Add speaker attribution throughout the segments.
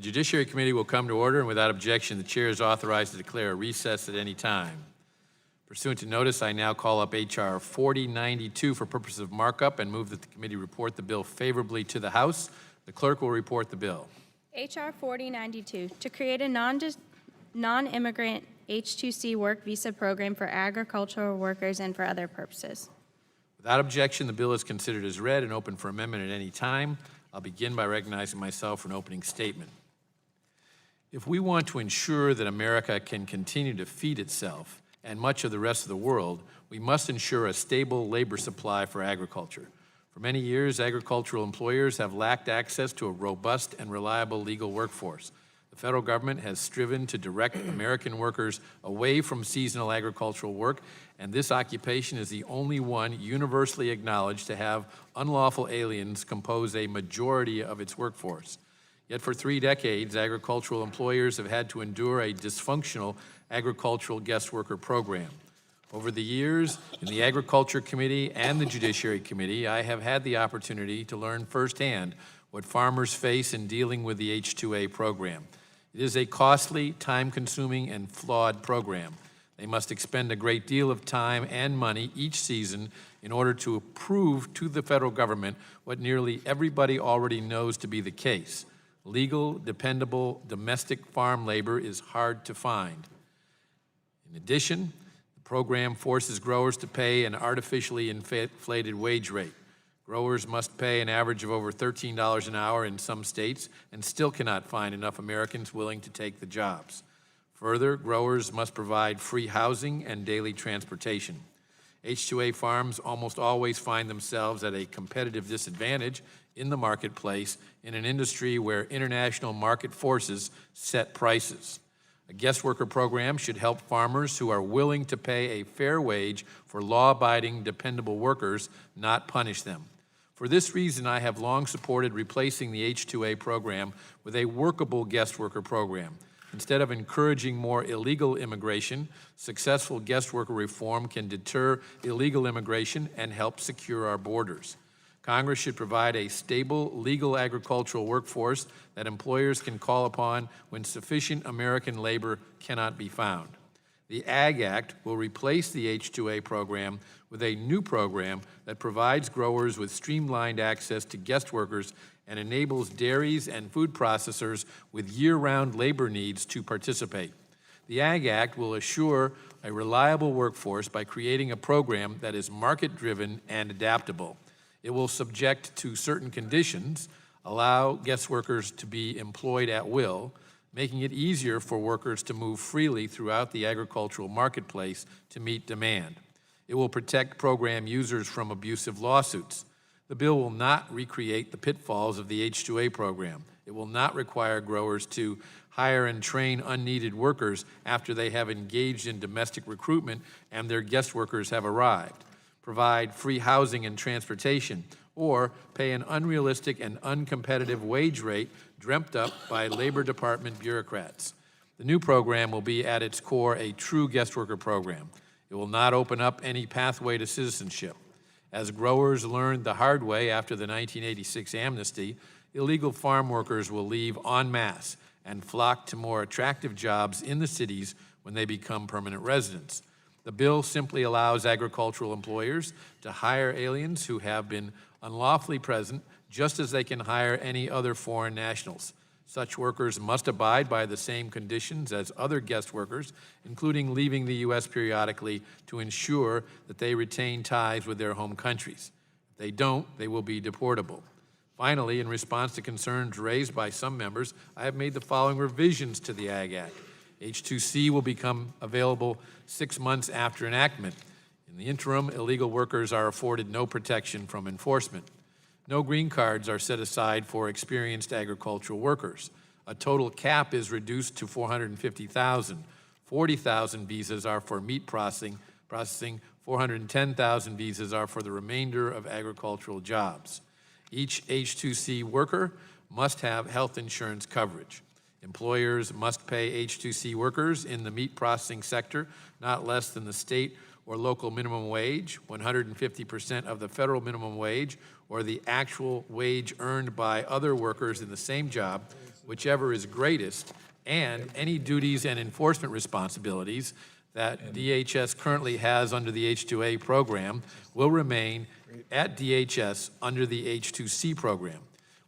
Speaker 1: Judiciary Committee will come to order, and without objection, the chair is authorized to declare a recess at any time. Pursuant to notice, I now call up H.R. 4092 for purposes of markup and move that the committee report the bill favorably to the House. The clerk will report the bill.
Speaker 2: H.R. 4092, to create a non-immigrant H-2C work visa program for agricultural workers and for other purposes.
Speaker 1: Without objection, the bill is considered as read and open for amendment at any time. I'll begin by recognizing myself for an opening statement. If we want to ensure that America can continue to feed itself and much of the rest of the world, we must ensure a stable labor supply for agriculture. For many years, agricultural employers have lacked access to a robust and reliable legal workforce. The federal government has striven to direct American workers away from seasonal agricultural work, and this occupation is the only one universally acknowledged to have unlawful aliens compose a majority of its workforce. Yet for 3 decades, agricultural employers have had to endure a dysfunctional agricultural guest worker program. Over the years, in the Agriculture Committee and the Judiciary Committee, I have had the opportunity to learn firsthand what farmers face in dealing with the H-2A program. It is a costly, time-consuming, and flawed program. They must expend a great deal of time and money each season in order to prove to the federal government what nearly everybody already knows to be the case. Legal, dependable, domestic farm labor is hard to find. In addition, the program forces growers to pay an artificially inflated wage rate. Growers must pay an average of over $13 an hour in some states and still cannot find enough Americans willing to take the jobs. Further, growers must provide free housing and daily transportation. H-2A farms almost always find themselves at a competitive disadvantage in the marketplace in an industry where international market forces set prices. A guest worker program should help farmers who are willing to pay a fair wage for law-abiding, dependable workers, not punish them. For this reason, I have long supported replacing the H-2A program with a workable guest worker program. Instead of encouraging more illegal immigration, successful guest worker reform can deter illegal immigration and help secure our borders. Congress should provide a stable, legal agricultural workforce that employers can call upon when sufficient American labor cannot be found. The Ag Act will replace the H-2A program with a new program that provides growers with streamlined access to guest workers and enables dairies and food processors with year-round labor needs to participate. The Ag Act will assure a reliable workforce by creating a program that is market-driven and adaptable. It will subject to certain conditions, allow guest workers to be employed at will, making it easier for workers to move freely throughout the agricultural marketplace to meet demand. It will protect program users from abusive lawsuits. The bill will not recreate the pitfalls of the H-2A program. It will not require growers to hire and train unneeded workers after they have engaged in domestic recruitment and their guest workers have arrived, provide free housing and transportation, or pay an unrealistic and uncompetitive wage rate dreamt up by Labor Department bureaucrats. The new program will be at its core a true guest worker program. It will not open up any pathway to citizenship. As growers learned the hard way after the 1986 amnesty, illegal farm workers will leave en masse and flock to more attractive jobs in the cities when they become permanent residents. The bill simply allows agricultural employers to hire aliens who have been unlawfully present, just as they can hire any other foreign nationals. Such workers must abide by the same conditions as other guest workers, including leaving the U.S. periodically to ensure that they retain ties with their home countries. If they don't, they will be deportable. Finally, in response to concerns raised by some members, I have made the following revisions to the Ag Act. H-2C will become available 6 months after enactment. In the interim, illegal workers are afforded no protection from enforcement. No green cards are set aside for experienced agricultural workers. A total cap is reduced to 450,000. 40,000 visas are for meat processing. 410,000 visas are for the remainder of agricultural jobs. Each H-2C worker must have health insurance coverage. Employers must pay H-2C workers in the meat processing sector not less than the state or local minimum wage, 150% of the federal minimum wage, or the actual wage earned by other workers in the same job, whichever is greatest, and any duties and enforcement responsibilities that DHS currently has under the H-2A program will remain at DHS under the H-2C program.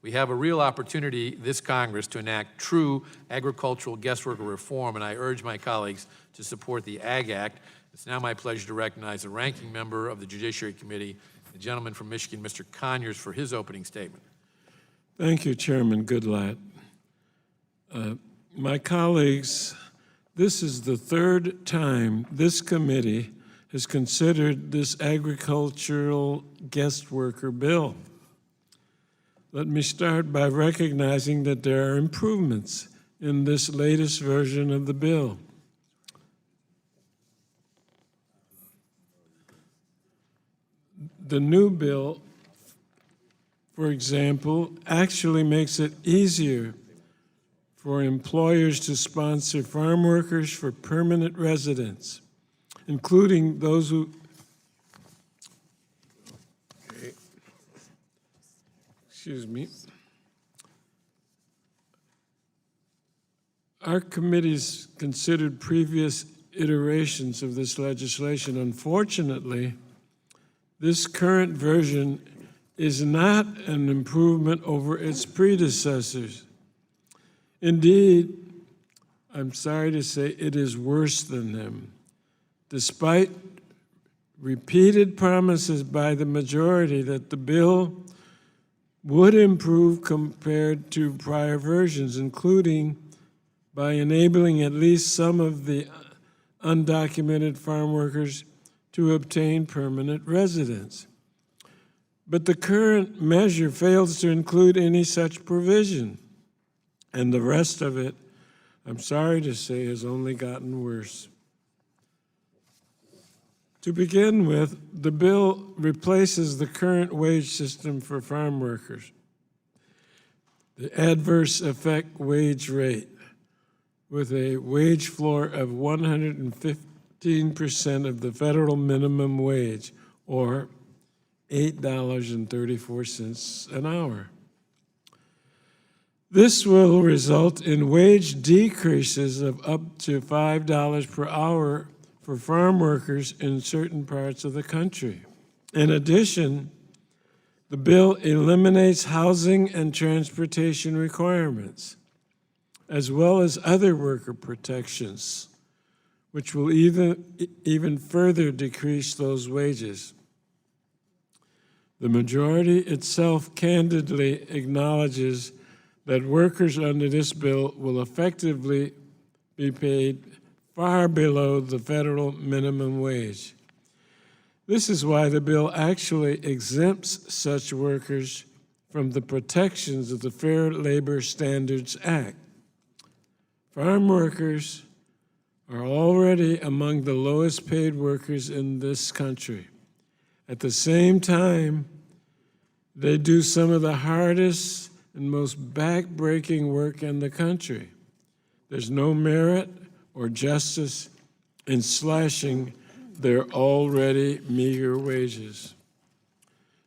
Speaker 1: We have a real opportunity this Congress to enact true agricultural guest worker reform, and I urge my colleagues to support the Ag Act. It's now my pleasure to recognize the ranking member of the Judiciary Committee, the gentleman from Michigan, Mr. Conyers, for his opening statement.
Speaker 3: Thank you, Chairman Goodlatte. My colleagues, this is the third time this committee has considered this agricultural guest worker bill. Let me start by recognizing that there are improvements in this latest version of the bill. The new bill, for example, actually makes it easier for employers to sponsor farm workers for permanent residence, including those who Our committees considered previous iterations of this legislation. Unfortunately, this current version is not an improvement over its predecessors. Indeed, I'm sorry to say it is worse than them. Despite repeated promises by the majority that the bill would improve compared to prior versions, including by enabling at least some of the undocumented farm workers to obtain permanent residence. But the current measure fails to include any such provision, and the rest of it, I'm sorry to say, has only gotten worse. To begin with, the bill replaces the current wage system for farm workers, the adverse effect wage rate, with a wage floor of 115% of the federal minimum wage, or $8.34 an hour. This will result in wage decreases of up to $5 per hour for farm workers in certain parts of the country. In addition, the bill eliminates housing and transportation requirements, as well as other worker protections, which will even further decrease those wages. The majority itself candidly acknowledges that workers under this bill will effectively be paid far below the federal minimum wage. This is why the bill actually exempts such workers from the protections of the Fair Labor Standards Act. Farm workers are already among the lowest paid workers in this country. At the same time, they do some of the hardest and most back-breaking work in the country. There's no merit or justice in slashing their already meager wages.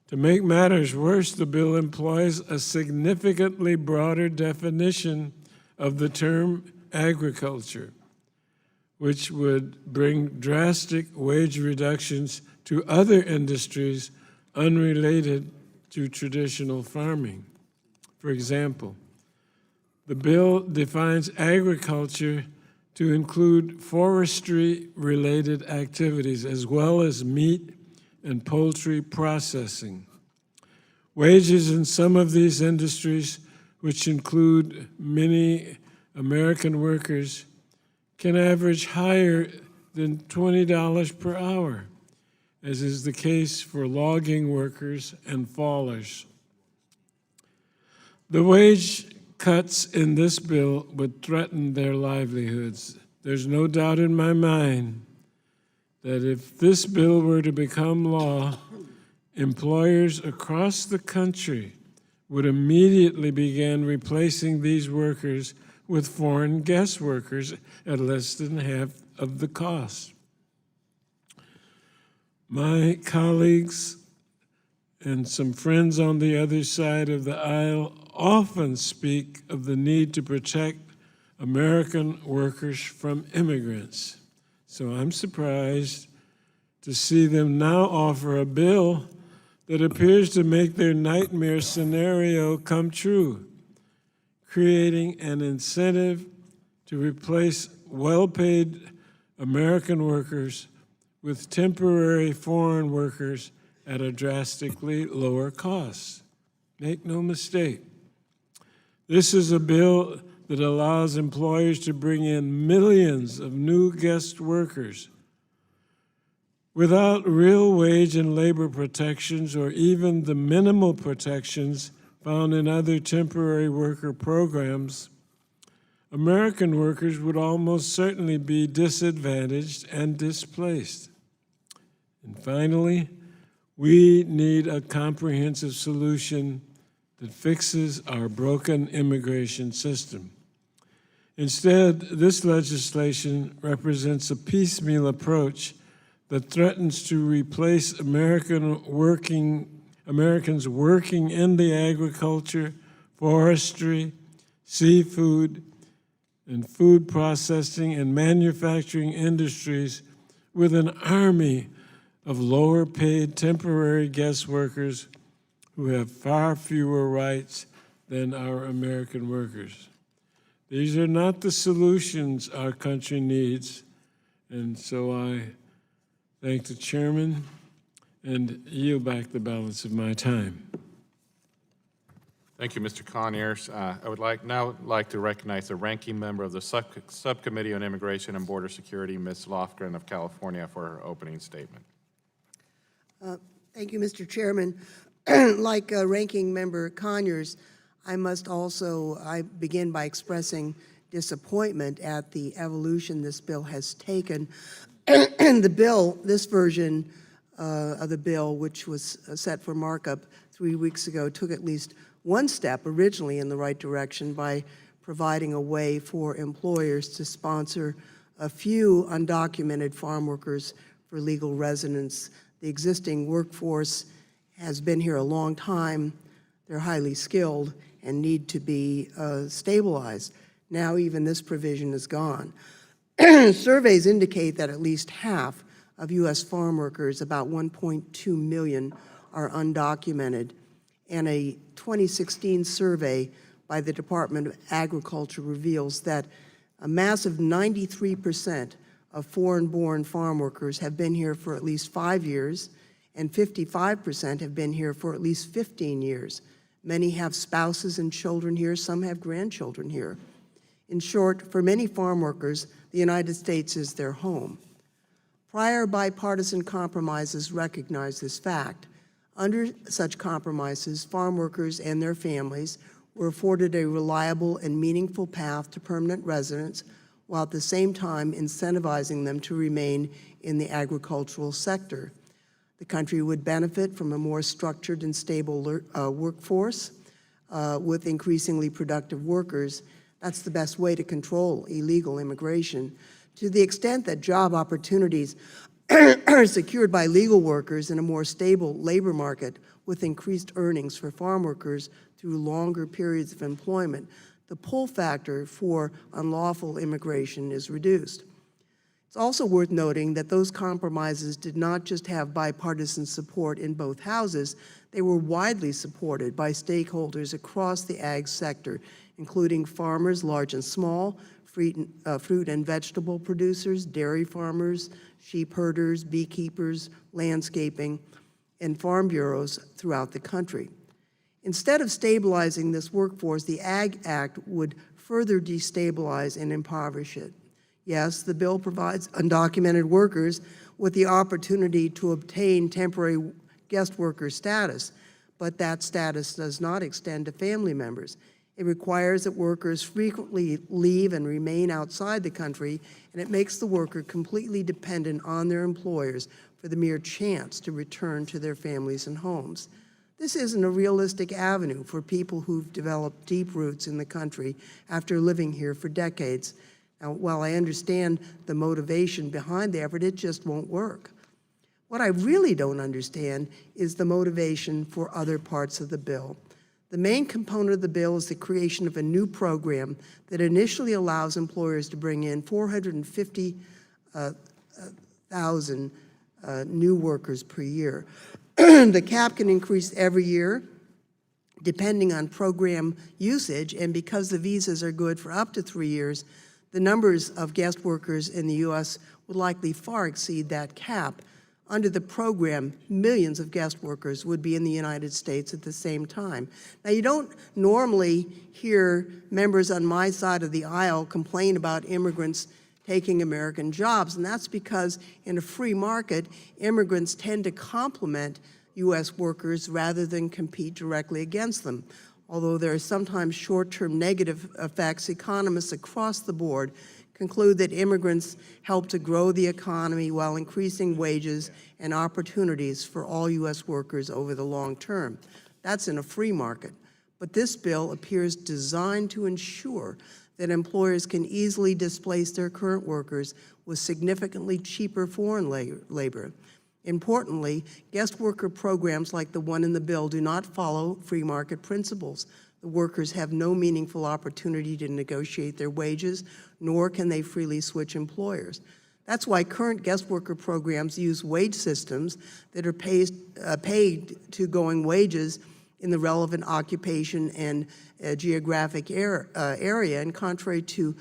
Speaker 3: To make matters worse, the bill employs a significantly broader definition of the term agriculture, which would bring drastic wage reductions to other industries unrelated to traditional farming. For example, the bill defines agriculture to include forestry-related activities as well as meat and poultry processing. Wages in some of these industries, which include many American workers, can average higher than $20 per hour, as is the case for logging workers and fallers. The wage cuts in this bill would threaten their livelihoods. There's no doubt in my mind that if this bill were to become law, employers across the country would immediately begin replacing these workers with foreign guest workers at less than half of the cost. My colleagues and some friends on the other side of the aisle often speak of the need to protect American workers from immigrants. So I'm surprised to see them now offer a bill that appears to make their nightmare scenario come true, creating an incentive to replace well-paid American workers with temporary foreign workers at a drastically lower cost. Make no mistake, this is a bill that allows employers to bring in millions of new guest workers without real wage and labor protections or even the minimal protections found in other temporary worker programs. American workers would almost certainly be disadvantaged and displaced. And finally, we need a comprehensive solution that fixes our broken immigration system. Instead, this legislation represents a piecemeal approach that threatens to replace Americans working in the agriculture, forestry, seafood, and food processing and manufacturing industries with an army of lower-paid temporary guest workers who have far fewer rights than our American workers. These are not the solutions our country needs, and so I thank the chairman and yield back the balance of my time.
Speaker 4: Thank you, Mr. Conyers. I would now like to recognize the ranking member of the Subcommittee on Immigration and Border Security, Ms. Lofgren of California, for her opening statement.
Speaker 5: Thank you, Mr. Chairman. Like Ranking Member Conyers, I begin by expressing disappointment at the evolution this bill has taken. This version of the bill, which was set for markup 3 weeks ago, took at least one step originally in the right direction by providing a way for employers to sponsor a few undocumented farm workers for legal residence. The existing workforce has been here a long time. They're highly skilled and need to be stabilized. Now even this provision is gone. Surveys indicate that at least half of U.S. farm workers, about 1.2 million, are undocumented. And a 2016 survey by the Department of Agriculture reveals that a massive 93% of foreign-born farm workers have been here for at least 5 years, and 55% have been here for at least 15 years. Many have spouses and children here, some have grandchildren here. In short, for many farm workers, the United States is their home. Prior bipartisan compromises recognize this fact. Under such compromises, farm workers and their families were afforded a reliable and meaningful path to permanent residence, while at the same time incentivizing them to remain in the agricultural sector. The country would benefit from a more structured and stable workforce with increasingly productive workers. That's the best way to control illegal immigration. To the extent that job opportunities are secured by legal workers in a more stable labor market with increased earnings for farm workers through longer periods of employment, the pull factor for unlawful immigration is reduced. It's also worth noting that those compromises did not just have bipartisan support in both houses, they were widely supported by stakeholders across the ag sector, including farmers, large and small, fruit and vegetable producers, dairy farmers, sheep herders, beekeepers, landscaping, and farm bureaus throughout the country. Instead of stabilizing this workforce, the Ag Act would further destabilize and impoverish it. Yes, the bill provides undocumented workers with the opportunity to obtain temporary guest worker status, but that status does not extend to family members. It requires that workers frequently leave and remain outside the country, and it makes the worker completely dependent on their employers for the mere chance to return to their families and homes. This isn't a realistic avenue for people who've developed deep roots in the country after living here for decades. Now, while I understand the motivation behind the effort, it just won't work. What I really don't understand is the motivation for other parts of the bill. The main component of the bill is the creation of a new program that initially allows employers to bring in 450,000 new workers per year. The cap can increase every year depending on program usage, and because the visas are good for up to 3 years, the numbers of guest workers in the U.S. would likely far exceed that cap. Under the program, millions of guest workers would be in the United States at the same time. Now, you don't normally hear members on my side of the aisle complain about immigrants taking American jobs, and that's because in a free market, immigrants tend to complement U.S. workers rather than compete directly against them. Although there are sometimes short-term negative effects, economists across the board conclude that immigrants help to grow the economy while increasing wages and opportunities for all U.S. workers over the long term. That's in a free market. But this bill appears designed to ensure that employers can easily displace their current workers with significantly cheaper foreign labor. Importantly, guest worker programs like the one in the bill do not follow free market principles. The workers have no meaningful opportunity to negotiate their wages, nor can they freely switch employers. That's why current guest worker programs use wage systems that are paid to going wages in the relevant occupation and geographic area. And contrary to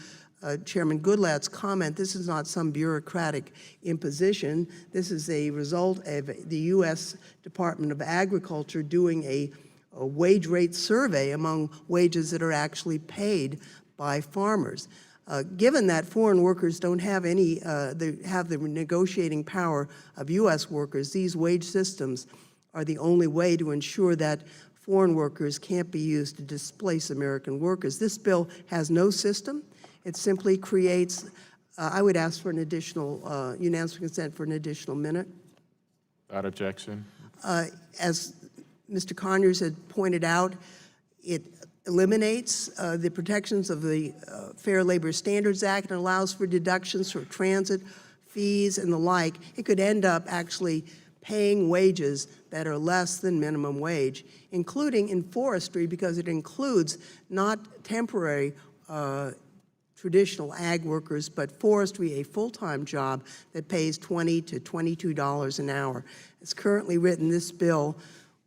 Speaker 5: Chairman Goodlatte's comment, this is not some bureaucratic imposition. This is a result of the U.S. Department of Agriculture doing a wage rate survey among wages that are actually paid by farmers. Given that foreign workers don't have the negotiating power of U.S. workers, these wage systems are the only way to ensure that foreign workers can't be used to displace American workers. This bill has no system. It simply creates, I would ask for an additional, unanimous consent for an additional minute.
Speaker 4: Without objection.
Speaker 5: As Mr. Conyers had pointed out, it eliminates the protections of the Fair Labor Standards Act and allows for deductions for transit fees and the like. It could end up actually paying wages that are less than minimum wage, including in forestry, because it includes not temporary traditional ag workers, but forestry, a full-time job that pays $20 to $22 an hour. As currently written, this bill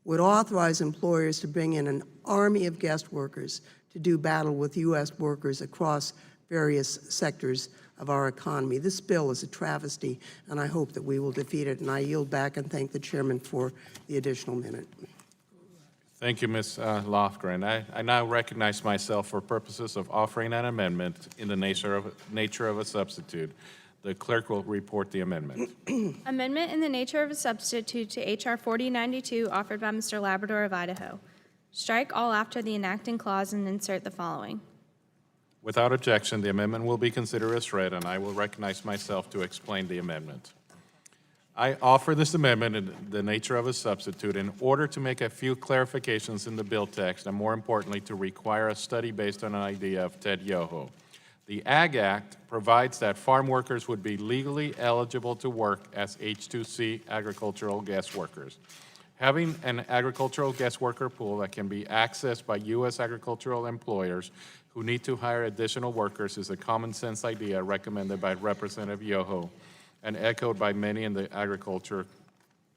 Speaker 5: would authorize employers to bring in an army of guest workers to do battle with U.S. workers across various sectors of our economy. This bill is a travesty, and I hope that we will defeat it. And I yield back and thank the chairman for the additional minute.
Speaker 4: Thank you, Ms. Lofgren. I now recognize myself for purposes of offering an amendment in the nature of a substitute. The clerk will report the amendment.
Speaker 2: Amendment in the nature of a substitute to H.R. 4092 offered by Mr. Labrador of Idaho. Strike all after the enacting clause and insert the following.
Speaker 4: Without objection, the amendment will be considered as read, and I will recognize myself to explain the amendment. I offer this amendment in the nature of a substitute in order to make a few clarifications in the bill text, and more importantly, to require a study based on an idea of Ted Yoho. The Ag Act provides that farm workers would be legally eligible to work as H-2C agricultural guest workers. Having an agricultural guest worker pool that can be accessed by U.S. agricultural employers who need to hire additional workers is a common sense idea recommended by Representative Yoho and echoed by many in the agriculture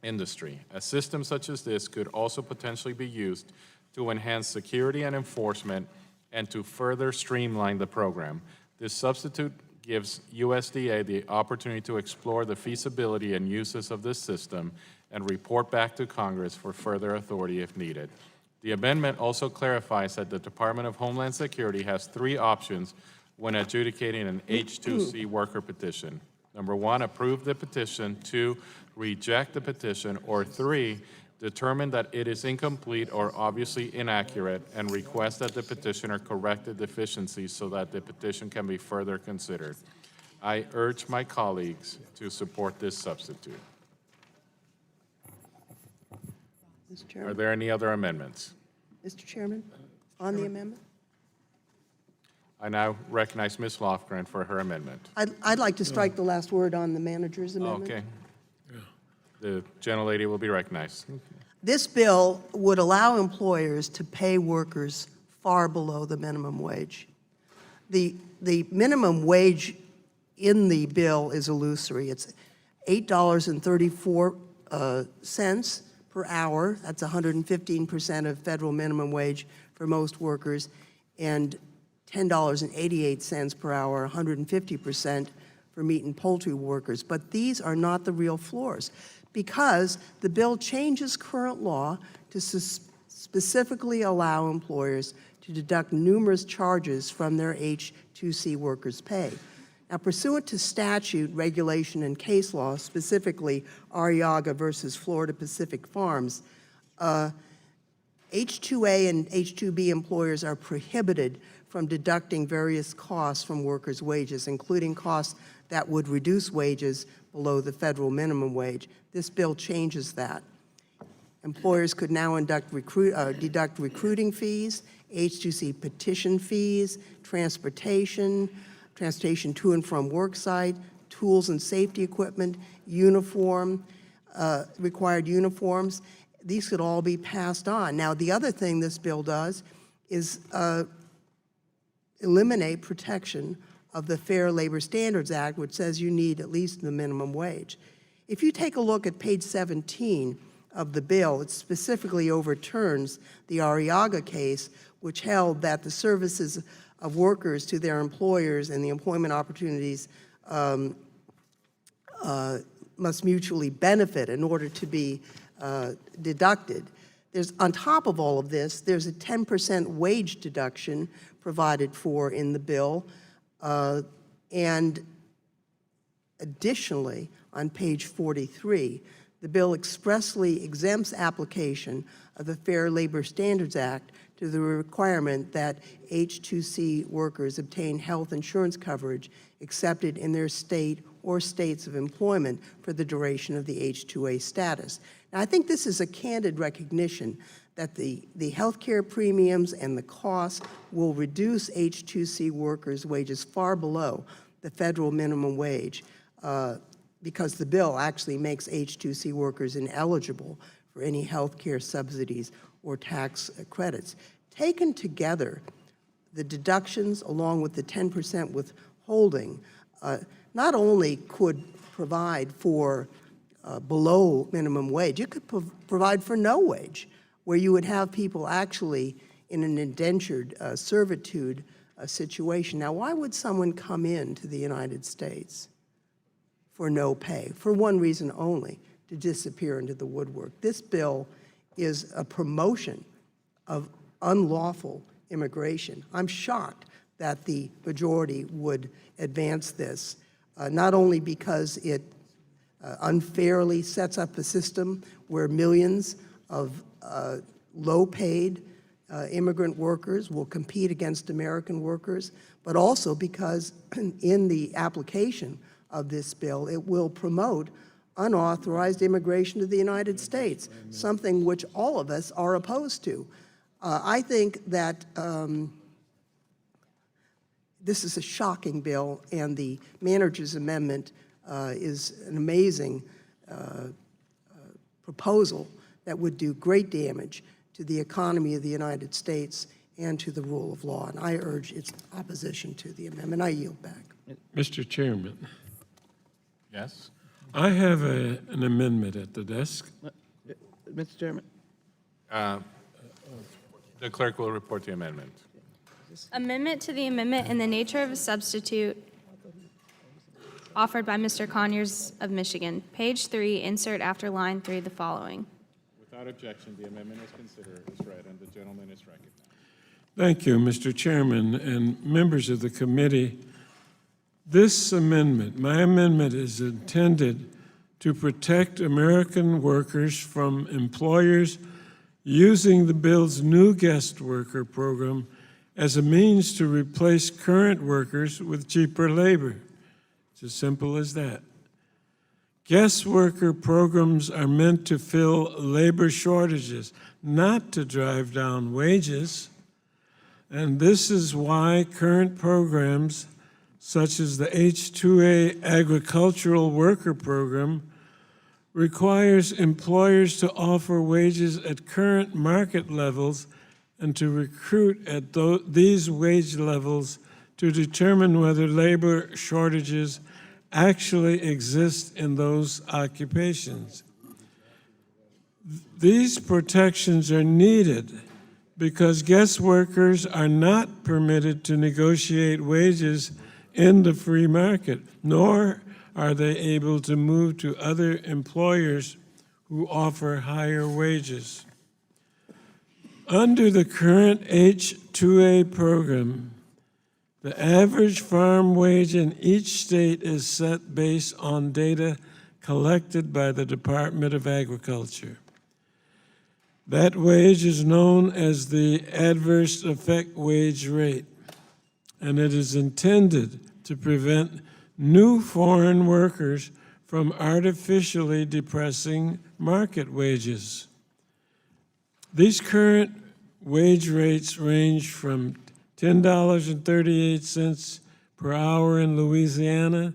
Speaker 4: industry. A system such as this could also potentially be used to enhance security and enforcement and to further streamline the program. This substitute gives USDA the opportunity to explore the feasibility and uses of this system and report back to Congress for further authority if needed. The amendment also clarifies that the Department of Homeland Security has 3 options when adjudicating an H-2C worker petition. Number 1, approve the petition. 2, reject the petition. Or 3, determine that it is incomplete or obviously inaccurate and request that the petitioner correct the deficiencies so that the petition can be further considered. I urge my colleagues to support this substitute.
Speaker 5: Mr.
Speaker 4: Are
Speaker 5: Chairman.
Speaker 4: there any other amendments?
Speaker 5: Mr. Chairman, on the amendment?
Speaker 4: I now recognize Ms. Lofgren for her amendment.
Speaker 5: I'd like to strike the last word on the manager's amendment.
Speaker 4: Okay. The gentlelady will be recognized.
Speaker 5: This bill would allow employers to pay workers far below the minimum wage. The minimum wage in the bill is illusory. It's $8.34 per hour. That's 115% of federal minimum wage for most workers, and $10.88 per hour, 150% for meat and poultry workers. But these are not the real floors, because the bill changes current law to specifically allow employers to deduct numerous charges from their H-2C workers' pay. Now, pursuant to statute, regulation, and case law, specifically Arriaga versus Florida Pacific Farms, H-2A and H-2B employers are prohibited from deducting various costs from workers' wages, including costs that would reduce wages below the federal minimum wage. This bill changes that. Employers could now deduct recruiting fees, H-2C petition fees, transportation to and from worksite, tools and safety equipment, required uniforms. These could all be passed on. Now, the other thing this bill does is eliminate protection of the Fair Labor Standards Act, which says you need at least the minimum wage. If you take a look at page 17 of the bill, it specifically overturns the Arriaga case, which held that the services of workers to their employers and the employment opportunities must mutually benefit in order to be deducted. On top of all of this, there's a 10% wage deduction provided for in the bill, and additionally, on page 43, the bill expressly exempts application of the Fair Labor Standards Act to the requirement that H-2C workers obtain health insurance coverage accepted in their state or states of employment for the duration of the H-2A status. Now, I think this is a candid recognition that the health care premiums and the costs will reduce H-2C workers' wages far below the federal minimum wage, because the bill actually makes H-2C workers ineligible for any health care subsidies or tax credits. Taken together, the deductions along with the 10% withholding not only could provide for below minimum wage, it could provide for no wage, where you would have people actually in an indentured servitude situation. Now, why would someone come into the United States for no pay? For one reason only, to disappear into the woodwork. This bill is a promotion of unlawful immigration. I'm shocked that the majority would advance this, not only because it unfairly sets up a system where millions of low-paid immigrant workers will compete against American workers, but also because in the application of this bill, it will promote unauthorized immigration to the United States, something which all of us are opposed to. I think that this is a shocking bill, and the manager's amendment is an amazing proposal that would do great damage to the economy of the United States and to the rule of law. And I urge its opposition to the amendment. I yield back.
Speaker 3: Mr. Chairman,
Speaker 4: Yes?
Speaker 3: I have an amendment at the desk.
Speaker 6: Mr. Chairman?
Speaker 4: The clerk will report the amendment.
Speaker 2: Amendment to the amendment in the nature of a substitute offered by Mr. Conyers of Michigan. Page 3, insert after line 3 the following.
Speaker 4: Without objection, the amendment is considered as read, and the gentleman is recognized.
Speaker 3: Thank you, Mr. Chairman and members of the committee. This amendment, my amendment, is intended to protect American workers from employers using the bill's new guest worker program as a means to replace current workers with cheaper labor. It's as simple as that. Guest worker programs are meant to fill labor shortages, not to drive down wages. And this is why current programs such as the H-2A Agricultural Worker Program requires employers to offer wages at current market levels and to recruit at these wage levels to determine whether labor shortages actually exist in those occupations. These protections are needed because guest workers are not permitted to negotiate wages in the free market, nor are they able to move to other employers who offer higher wages. Under the current H-2A program, the average farm wage in each state is set based on data collected by the Department of Agriculture. That wage is known as the adverse effect wage rate, and it is intended to prevent new foreign workers from artificially depressing market wages. These current wage rates range from $10.38 per hour in Louisiana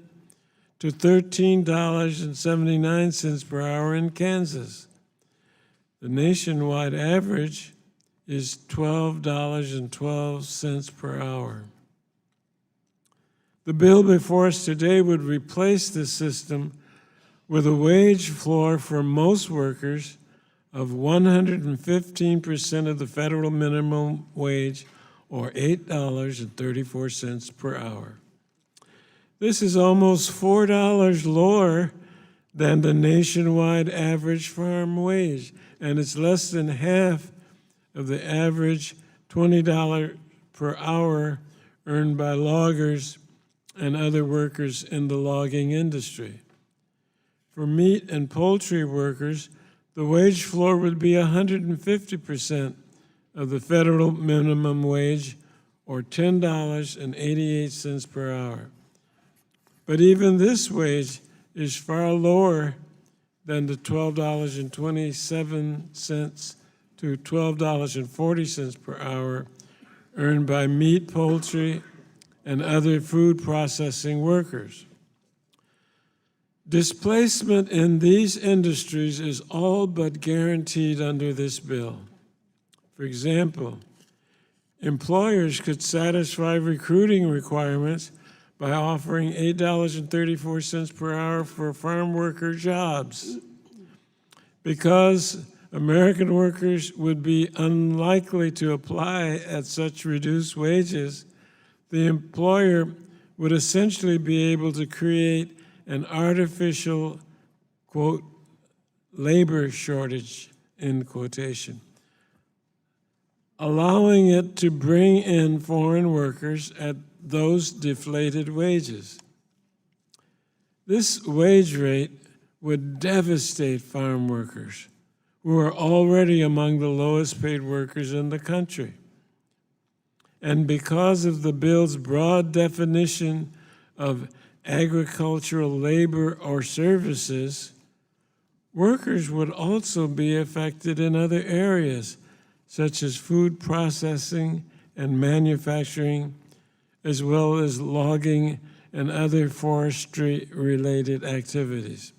Speaker 3: to $13.79 per hour in Kansas. The nationwide average is $12.12 per hour. The bill before us today would replace this system with a wage floor for most workers of 115% of the federal minimum wage, or $8.34 per hour. This is almost $4 lower than the nationwide average farm wage, and it's less than half of the average $20 per hour earned by loggers and other workers in the logging industry. For meat and poultry workers, the wage floor would be 150% of the federal minimum wage, or $10.88 per hour. But even this wage is far lower than the $12.27 to $12.40 per hour earned by meat, poultry, and other food processing workers. Displacement in these industries is all but guaranteed under this bill. For example, employers could satisfy recruiting requirements by offering $8.34 per hour for farm worker jobs. Because American workers would be unlikely to apply at such reduced wages, the employer would essentially be able to create an artificial, quote, labor shortage, end quotation, allowing it to bring in foreign workers at those deflated wages. This wage rate would devastate farm workers, who are already among the lowest paid workers in the country. And because of the bill's broad definition of agricultural labor or services, workers would also be affected in other areas, such as food processing and manufacturing, as well as logging and other forestry-related activities.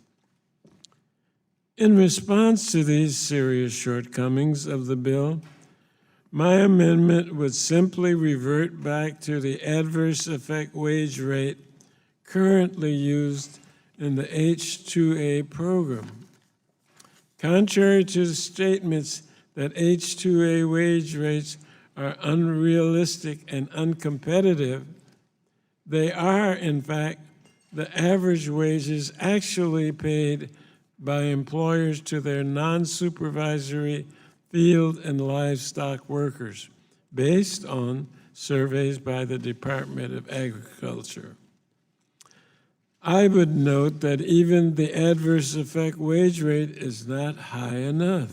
Speaker 3: In response to these serious shortcomings of the bill, my amendment would simply revert back to the adverse effect wage rate currently used in the H-2A program. Contrary to the statements that H-2A wage rates are unrealistic and uncompetitive, they are, in fact, the average wages actually paid by employers to their non-supervisory field and livestock workers, based on surveys by the Department of Agriculture. I would note that even the adverse effect wage rate is not high enough.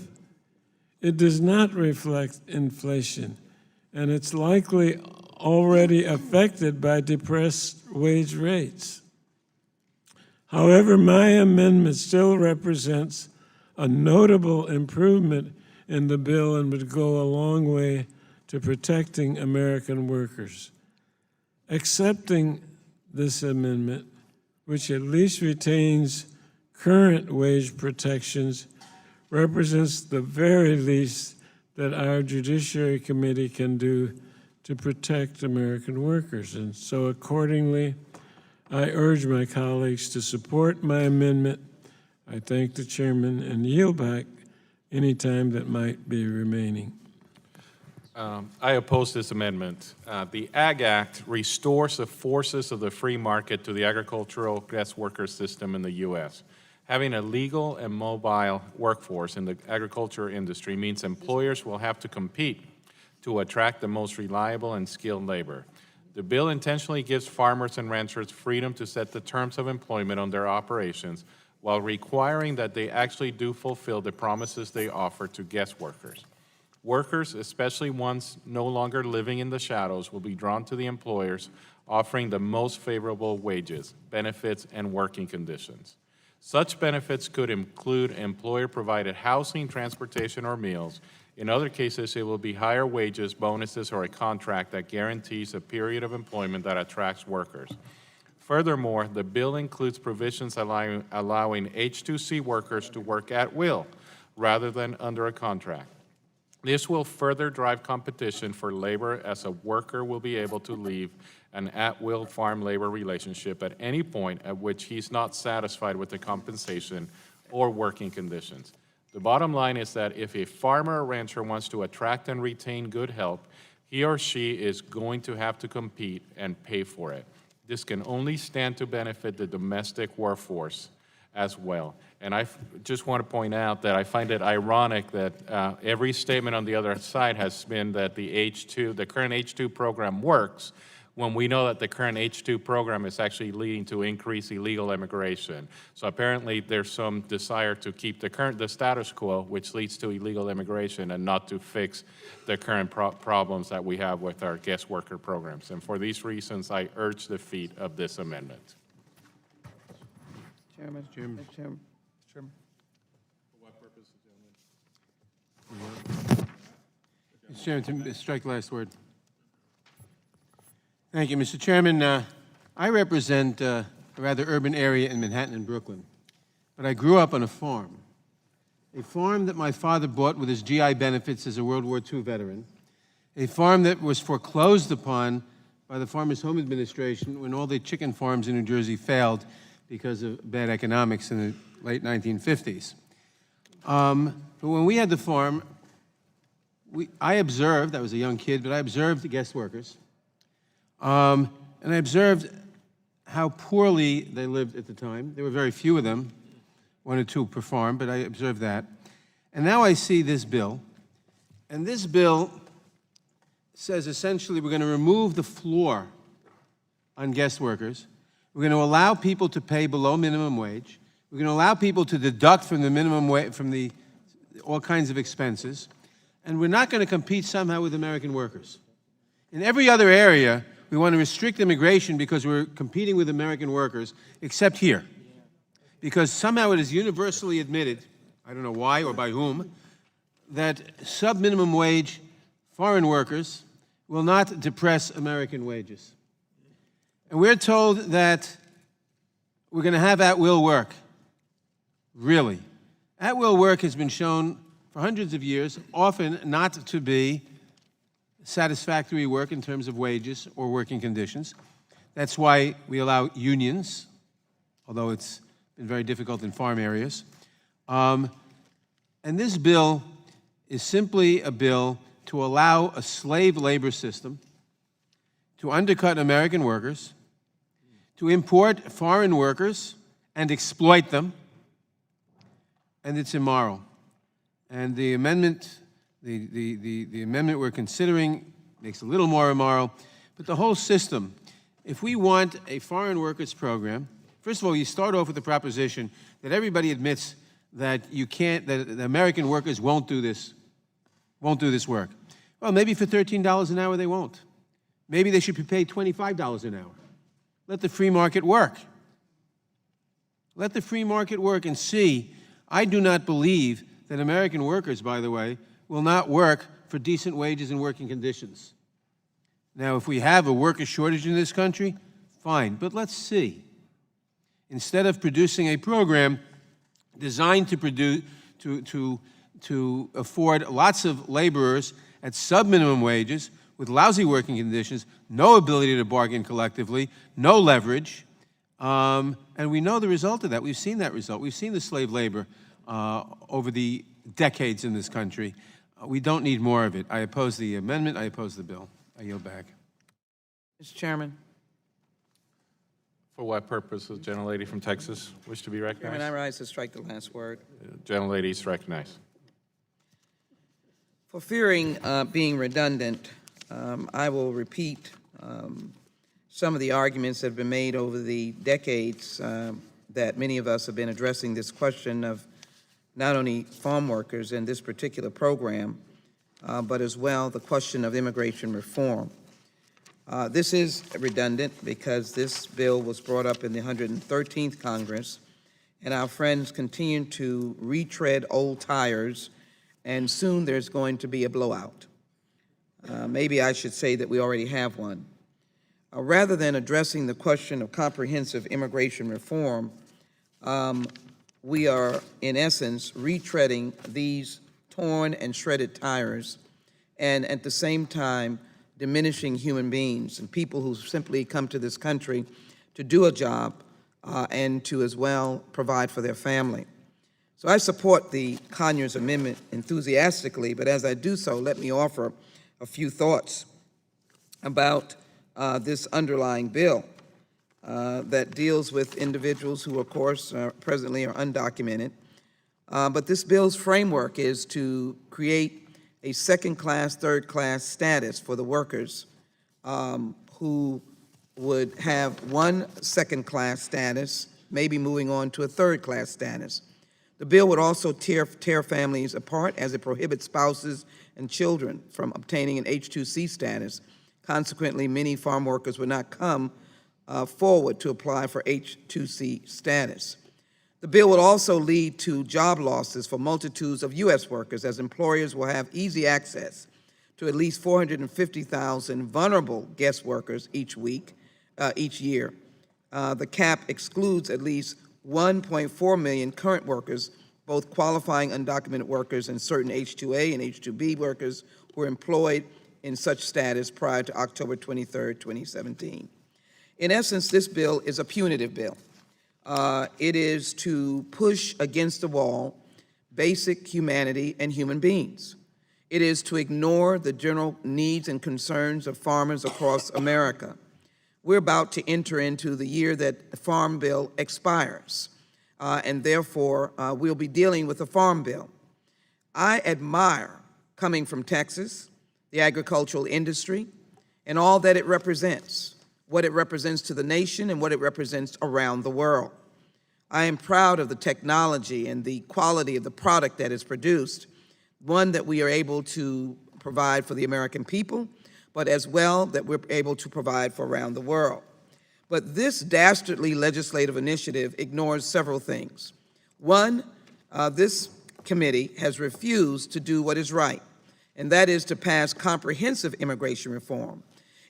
Speaker 3: It does not reflect inflation, and it's likely already affected by depressed wage rates. However, my amendment still represents a notable improvement in the bill and would go a long way to protecting American workers. Accepting this amendment, which at least retains current wage protections represents the very least that our Judiciary Committee can do to protect American workers. And so accordingly, I urge my colleagues to support my amendment. I thank the chairman and yield back any time that might be remaining.
Speaker 4: I oppose this amendment. The Ag Act restores the forces of the free market to the agricultural guest worker system in the U.S. Having a legal and mobile workforce in the agriculture industry means employers will have to compete to attract the most reliable and skilled labor. The bill intentionally gives farmers and ranchers freedom to set the terms of employment on their operations while requiring that they actually do fulfill the promises they offer to guest workers. Workers, especially ones no longer living in the shadows, will be drawn to the employers offering the most favorable wages, benefits, and working conditions. Such benefits could include employer-provided housing, transportation, or meals. In other cases, it will be higher wages, bonuses, or a contract that guarantees a period of employment that attracts workers. Furthermore, the bill includes provisions allowing H-2C workers to work at will rather than under a contract. This will further drive competition for labor, as a worker will be able to leave an at-will farm labor relationship at any point at which he's not satisfied with the compensation or working conditions. The bottom line is that if a farmer or rancher wants to attract and retain good help, he or she is going to have to compete and pay for it. This can only stand to benefit the domestic workforce as well. And I just want to point out that I find it ironic that every statement on the other side has been that the current H-2 program works, when we know that the current H-2 program is actually leading to increased illegal immigration. So apparently there's some desire to keep the status quo, which leads to illegal immigration, and not to fix the current problems that we have with our guest worker programs. And for these reasons, I urge defeat of this amendment.
Speaker 6: Chairman.
Speaker 7: Chairman.
Speaker 6: Chairman.
Speaker 7: Chairman. Mr. Chairman, to strike the last word. Thank you, Mr. Chairman. I represent a rather urban area in Manhattan and Brooklyn, but I grew up on a farm that my father bought with his GI benefits as a World War II veteran, a farm that was foreclosed upon by the Farmers Home Administration when all the chicken farms in New Jersey failed because of bad economics in the late 1950s. But when we had the farm, I observed, I was a young kid, but I observed the guest workers, and I observed how poorly they lived at the time. There were very few of them, 1 or 2 per farm, but I observed that. And now I see this bill, and this bill says essentially we're going to remove the floor on guest workers. We're going to allow people to pay below minimum wage. We're going to allow people to deduct from the minimum wage, from all kinds of expenses. And we're not going to compete somehow with American workers. In every other area, we want to restrict immigration because we're competing with American workers, except here. Because somehow it is universally admitted, I don't know why or by whom, that sub-minimum wage foreign workers will not depress American wages. And we're told that we're going to have at-will work. Really. At-will work has been shown for hundreds of years, often not to be satisfactory work in terms of wages or working conditions. That's why we allow unions, although it's been very difficult in farm areas. And this bill is simply a bill to allow a slave labor system to undercut American workers, to import foreign workers and exploit them, and it's immoral. And the amendment, the amendment we're considering makes it a little more immoral, but the whole system, if we want a foreign workers program, first of all, you start off with the proposition that everybody admits that you can't, that the American workers won't do this work. Well, maybe for $13 an hour they won't. Maybe they should be paid $25 an hour. Let the free market work. Let the free market work and see. I do not believe that American workers, by the way, will not work for decent wages and working conditions. Now, if we have a worker shortage in this country, fine, but let's see. Instead of producing a program designed to produce, to afford lots of laborers at sub-minimum wages with lousy working conditions, no ability to bargain collectively, no leverage. And we know the result of that. We've seen that result. We've seen the slave labor over the decades in this country. We don't need more of it. I oppose the amendment. I oppose the bill. I yield back.
Speaker 6: Mr. Chairman.
Speaker 4: For what purpose does the gentlelady from Texas wish to be
Speaker 6: Chairman, I
Speaker 4: recognized?
Speaker 6: rise to strike the last word.
Speaker 4: Gentlelady is recognized.
Speaker 6: For fearing being redundant, I will repeat some of the arguments that have been made over the decades that many of us have been addressing this question of not only farm workers in this particular program, but as well the question of immigration reform. This is redundant because this bill was brought up in the 113th Congress, and our friends continue to retread old tires, and soon there's going to be a blowout. Maybe I should say that we already have one. Rather than addressing the question of comprehensive immigration reform, we are, in essence, retreading these torn and shredded tires, and at the same time, diminishing human beings and people who simply come to this country to do a job and to, as well, provide for their family. So I support the Conyers Amendment enthusiastically, but as I do so, let me offer a few thoughts about this underlying bill that deals with individuals who, of course, presently are undocumented. But this bill's framework is to create a second-class, third-class status for the workers who would have one second-class status, maybe moving on to a third-class status. The bill would also tear families apart as it prohibits spouses and children from obtaining an H-2C status. Consequently, many farm workers would not come forward to apply for H-2C status. The bill would also lead to job losses for multitudes of U.S. workers, as employers will have easy access to at least 450,000 vulnerable guest workers each year. The cap excludes at least 1.4 million current workers, both qualifying undocumented workers and certain H-2A and H-2B workers who were employed in such status prior to October 23, 2017. In essence, this bill is a punitive bill. It is to push against the wall basic humanity and human beings. It is to ignore the general needs and concerns of farmers across America. We're about to enter into the year that the Farm Bill expires, and therefore we'll be dealing with the Farm Bill. I admire, coming from Texas, the agricultural industry, and all that it represents, what it represents to the nation and what it represents around the world. I am proud of the technology and the quality of the product that is produced, one that we are able to provide for the American people, but as well that we're able to provide for around the world. But this dastardly legislative initiative ignores several things. One, this committee has refused to do what is right, and that is to pass comprehensive immigration reform.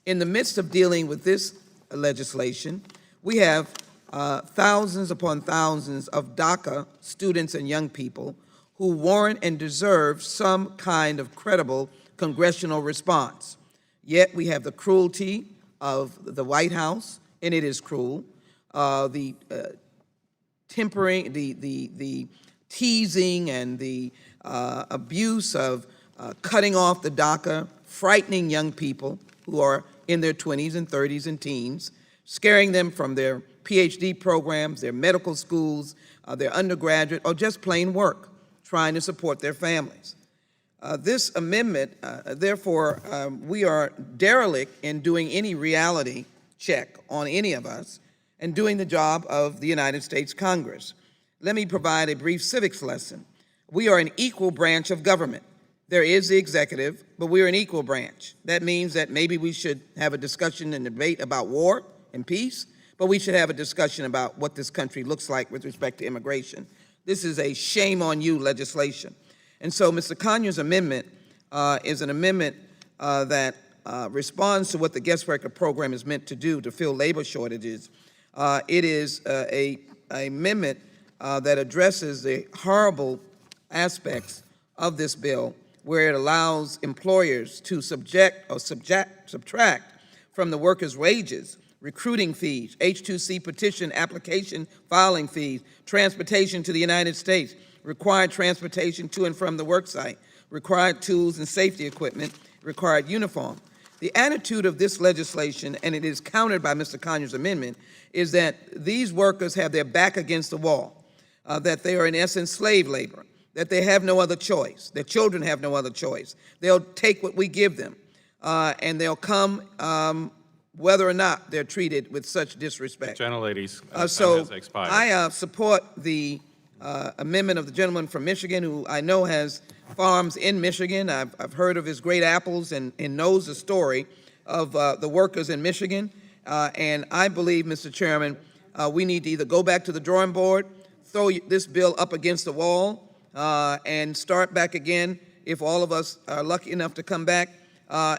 Speaker 6: In the midst of dealing with this legislation, we have thousands upon thousands of DACA students and young people who warrant and deserve some kind of credible congressional response. Yet we have the cruelty of the White House, and it is cruel, the tempering, the teasing and the abuse of cutting off the DACA, frightening young people who are in their 20s and 30s and teens, scaring them from their PhD programs, their medical schools, their undergraduate, or just plain work, trying to support their families. This amendment, therefore, we are derelict in doing any reality check on any of us and doing the job of the United States Congress. Let me provide a brief civics lesson. We are an equal branch of government. There is the executive, but we're an equal branch. That means that maybe we should have a discussion and debate about war and peace, but we should have a discussion about what this country looks like with respect to immigration. This is a shame on you legislation. And so Mr. Conyers' amendment is an amendment that responds to what the guest worker program is meant to do, to fill labor shortages. It is an amendment that addresses the horrible aspects of this bill, where it allows employers to subtract from the workers' wages recruiting fees, H-2C petition application filing fees, transportation to the United States, required transportation to and from the work site, required tools and safety equipment, required uniform. The attitude of this legislation, and it is countered by Mr. Conyers' amendment, is that these workers have their back against the wall, that they are in essence slave labor, that they have no other choice, their children have no other choice. They'll take what we give them, and they'll come whether or not they're treated with such disrespect.
Speaker 4: Gentlelady's time
Speaker 6: So
Speaker 4: has expired.
Speaker 6: I support the amendment of the gentleman from Michigan, who I know has farms in Michigan. I've heard of his great apples and knows the story of the workers in Michigan. And I believe, Mr. Chairman, we need to either go back to the drawing board, throw this bill up against the wall, and start back again, if all of us are lucky enough to come back,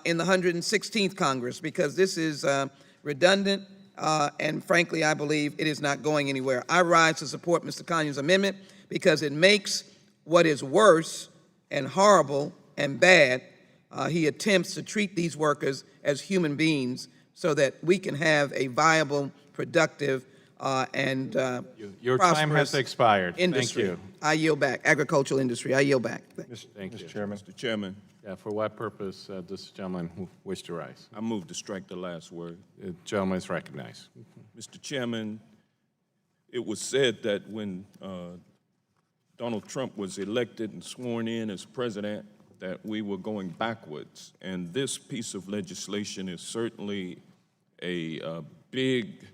Speaker 6: in the 116th Congress, because this is redundant, and frankly, I believe it is not going anywhere. I rise to support Mr. Conyers' amendment because it makes what is worse and horrible and bad. He attempts to treat these workers as human beings so that we can have a viable, productive, and
Speaker 4: Your time has
Speaker 6: prosperous
Speaker 4: expired.
Speaker 6: industry.
Speaker 4: Thank you.
Speaker 6: I yield back. Agricultural industry, I yield back.
Speaker 4: Thank you.
Speaker 8: Mr. Chairman,
Speaker 4: Yeah, for what purpose does this gentleman wish to rise?
Speaker 8: I move to strike the last word.
Speaker 4: The gentleman is recognized.
Speaker 8: Mr. Chairman, it was said that when Donald Trump was elected and sworn in as president, that we were going backwards. And this piece of legislation is certainly a big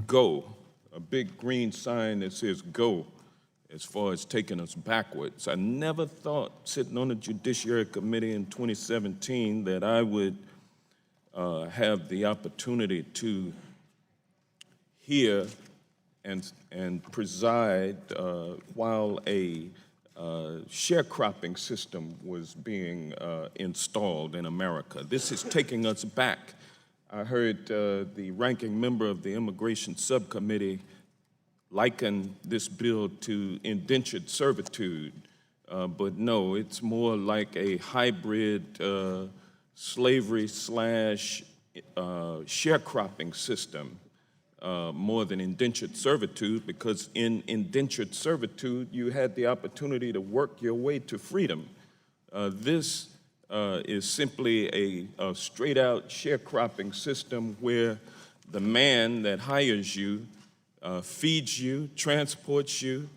Speaker 8: go, a big green sign that says go, as far as taking us backwards. I never thought, sitting on the Judiciary Committee in 2017, that I would have the opportunity to hear and preside while a sharecropping system was being installed in America. This is taking us back. I heard the ranking member of the Immigration Subcommittee liken this bill to indentured servitude, but no, it's more like a hybrid slavery slash sharecropping system, more than indentured servitude, because in indentured servitude, you had the opportunity to work your way to freedom. This is simply a straight-out sharecropping system where the man that hires you feeds you, transports you,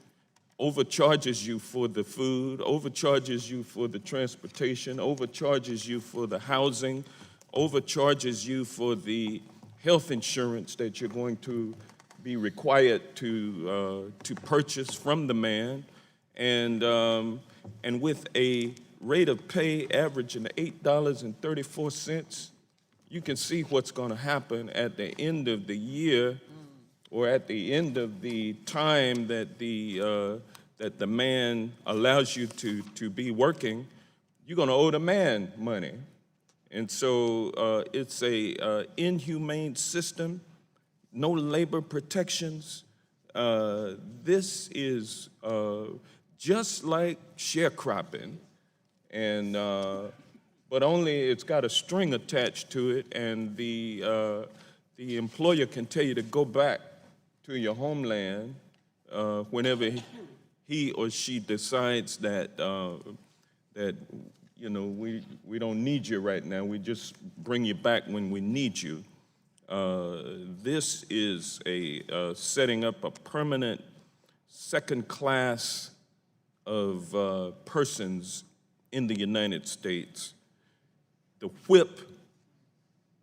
Speaker 8: overcharges you for the food, overcharges you for the transportation, overcharges you for the housing, overcharges you for the health insurance that you're going to be required to purchase from the man, and with a rate of pay averaging $8.34, you can see what's going to happen at the end of the year, or at the end of the time that the man allows you to be working. You're going to owe the man money. And so it's a inhumane system, no labor protections. This is just like sharecropping, and but only it's got a string attached to it, and the employer can tell you to go back to your homeland whenever he or she decides that that you know we don't need you right now. We just bring you back when we need you. This is a setting up a permanent second class of persons in the United States. The whip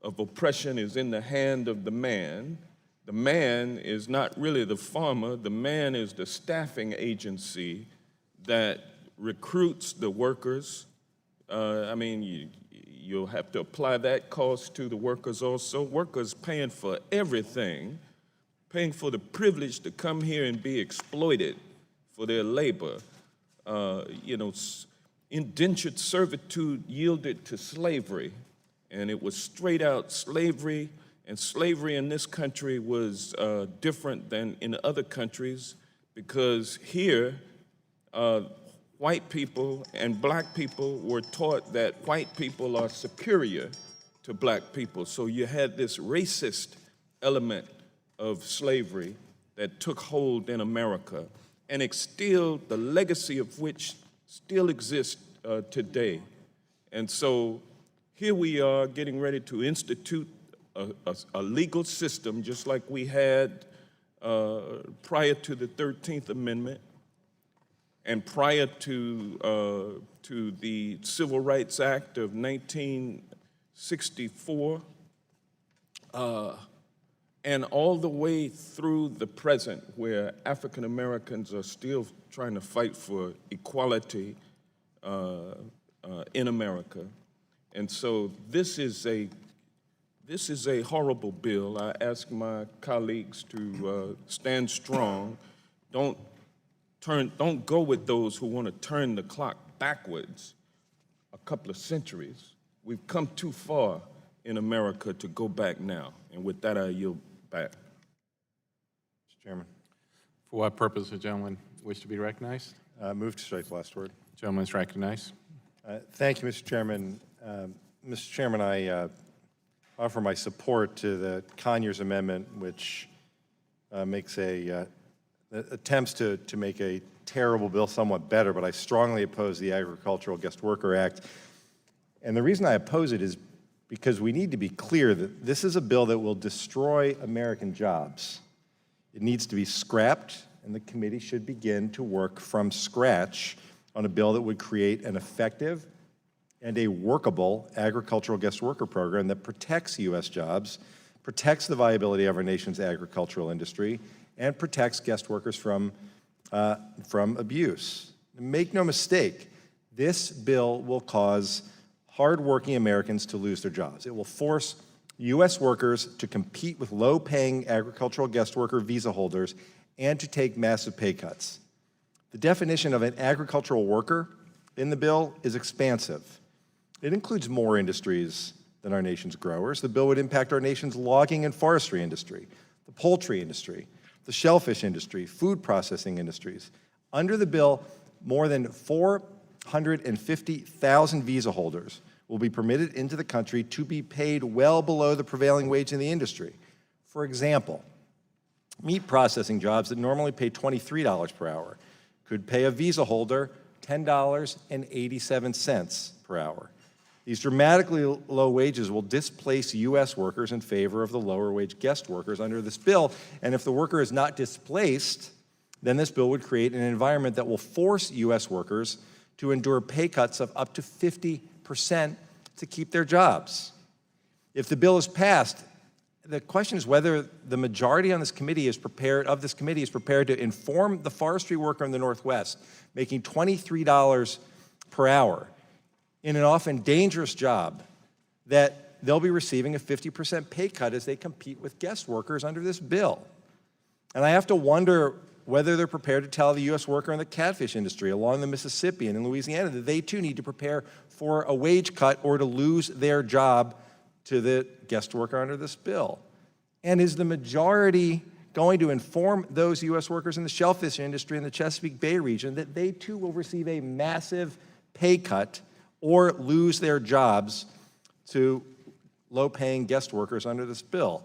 Speaker 8: of oppression is in the hand of the man. The man is not really the farmer. The man is the staffing agency that recruits the workers. I mean, you'll have to apply that cost to the workers also. Workers paying for everything, paying for the privilege to come here and be exploited for their labor. Indentured servitude yielded to slavery, and it was straight out slavery. And slavery in this country was different than in other countries because here, white people and black people were taught that white people are superior to black people. So you had this racist element of slavery that took hold in America and instilled the legacy of which still exists today. And so here we are getting ready to institute a legal system just like we had prior to the 13th Amendment and prior to the Civil Rights Act of 1964, and all the way through the present, where African Americans are still trying to fight for equality in America. And so this is a horrible bill. I ask my colleagues to stand strong. Don't go with those who want to turn the clock backwards a couple of centuries. We've come too far in America to go back now. And with that, I yield back.
Speaker 4: Mr. Chairman. For what purpose does the gentleman wish to be recognized?
Speaker 9: Move to strike the last word.
Speaker 4: Gentleman is recognized.
Speaker 9: Thank you, Mr. Chairman. Mr. Chairman, I offer my support to the Conyers Amendment, which makes attempts to make a terrible bill somewhat better, but I strongly oppose the Agricultural Guest Worker Act. And the reason I oppose it is because we need to be clear that this is a bill that will destroy American jobs. It needs to be scrapped, and the committee should begin to work from scratch on a bill that would create an effective and a workable agricultural guest worker program that protects U.S. jobs, protects the viability of our nation's agricultural industry, and protects guest workers from abuse. Make no mistake, this bill will cause hardworking Americans to lose their jobs. It will force U.S. workers to compete with low-paying agricultural guest worker visa holders and to take massive pay cuts. The definition of an agricultural worker in the bill is expansive. It includes more industries than our nation's growers. The bill would impact our nation's logging and forestry industry, the poultry industry, the shellfish industry, food processing industries. Under the bill, more than 450,000 visa holders will be permitted into the country to be paid well below the prevailing wage in the industry. For example, meat processing jobs that normally pay $23 per hour could pay a visa holder $10.87 per hour. These dramatically low wages will displace U.S. workers in favor of the lower wage guest workers under this bill. And if the worker is not displaced, then this bill would create an environment that will force U.S. workers to endure pay cuts of up to 50% to keep their jobs. If the bill is passed, the question is whether the majority on this committee is prepared to inform the forestry worker in the Northwest making $23 per hour in an often dangerous job that they'll be receiving a 50% pay cut as they compete with guest workers under this bill. And I have to wonder whether they're prepared to tell the U.S. worker in the catfish industry along the Mississippi and in Louisiana that they too need to prepare for a wage cut or to lose their job to the guest worker under this bill. And is the majority going to inform those U.S. workers in the shellfish industry in the Chesapeake Bay region that they too will receive a massive pay cut or lose their jobs to low-paying guest workers under this bill?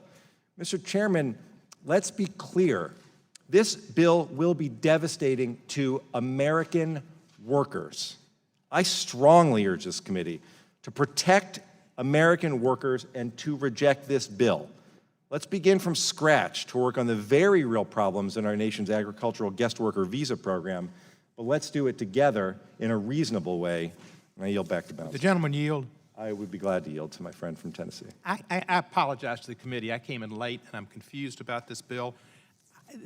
Speaker 9: Mr. Chairman, let's be clear. This bill will be devastating to American workers. I strongly urge this committee to protect American workers and to reject this bill. Let's begin from scratch to work on the very real problems in our nation's agricultural guest worker visa program, but let's do it together in a reasonable way. And I yield back to balance.
Speaker 10: The gentleman yield.
Speaker 9: I would be glad to yield to my friend from Tennessee.
Speaker 10: I apologize to the committee. I came in late, and I'm confused about this bill.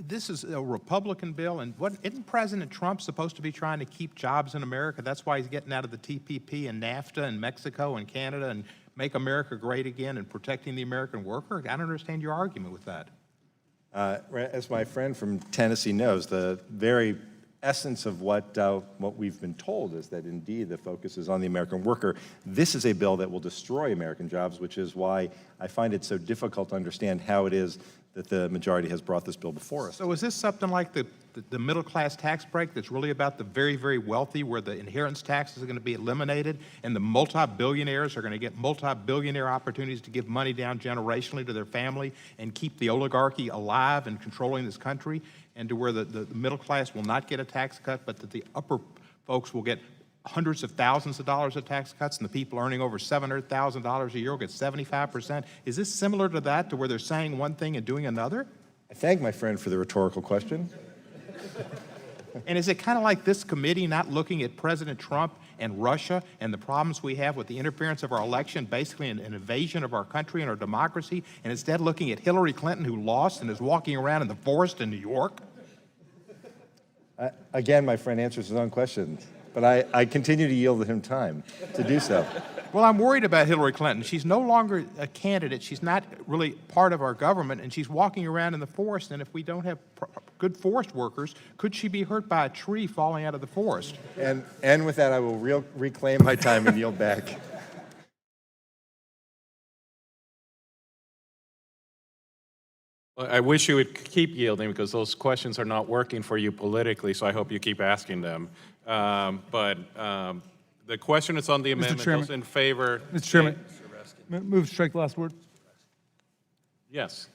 Speaker 10: This is a Republican bill, and isn't President Trump supposed to be trying to keep jobs in America? That's why he's getting out of the TPP and NAFTA and Mexico and Canada and make America great again and protecting the American worker? I don't understand your argument with that.
Speaker 9: As my friend from Tennessee knows, the very essence of what we've been told is that indeed the focus is on the American worker. This is a bill that will destroy American jobs, which is why I find it so difficult to understand how it is that the majority has brought this bill before us.
Speaker 10: So is this something like the middle-class tax break that's really about the very, very wealthy, where the inheritance taxes are going to be eliminated and the multi-billionaires are going to get multi-billionaire opportunities to give money down generationally to their family and keep the oligarchy alive and controlling this country, and to where the middle class will not get a tax cut, but that the upper folks will get hundreds of thousands of dollars of tax cuts, and the people earning over $700,000 a year will get 75%? Is this similar to that, to where they're saying one thing and doing another?
Speaker 9: I thank my friend for the rhetorical question.
Speaker 10: And is it kind of like this committee not looking at President Trump and Russia and the problems we have with the interference of our election, basically an invasion of our country and our democracy, and instead looking at Hillary Clinton, who lost and is walking around in the forest in New York?
Speaker 9: Again, my friend answers his own question, but I continue to yield him time to do so.
Speaker 10: Well, I'm worried about Hillary Clinton. She's no longer a candidate. She's not really part of our government, and she's walking around in the forest, and if we don't have good forest workers, could she be hurt by a tree falling out of the forest?
Speaker 9: And with that, I will reclaim my time and yield back.
Speaker 4: Well, I wish you would keep yielding, because those questions are not working for you politically, so I hope you keep asking them. The question is on the amendment.
Speaker 11: Chairman.
Speaker 4: Those in favor?
Speaker 11: Mr. Chairman, move to strike the last word.
Speaker 4: Yes.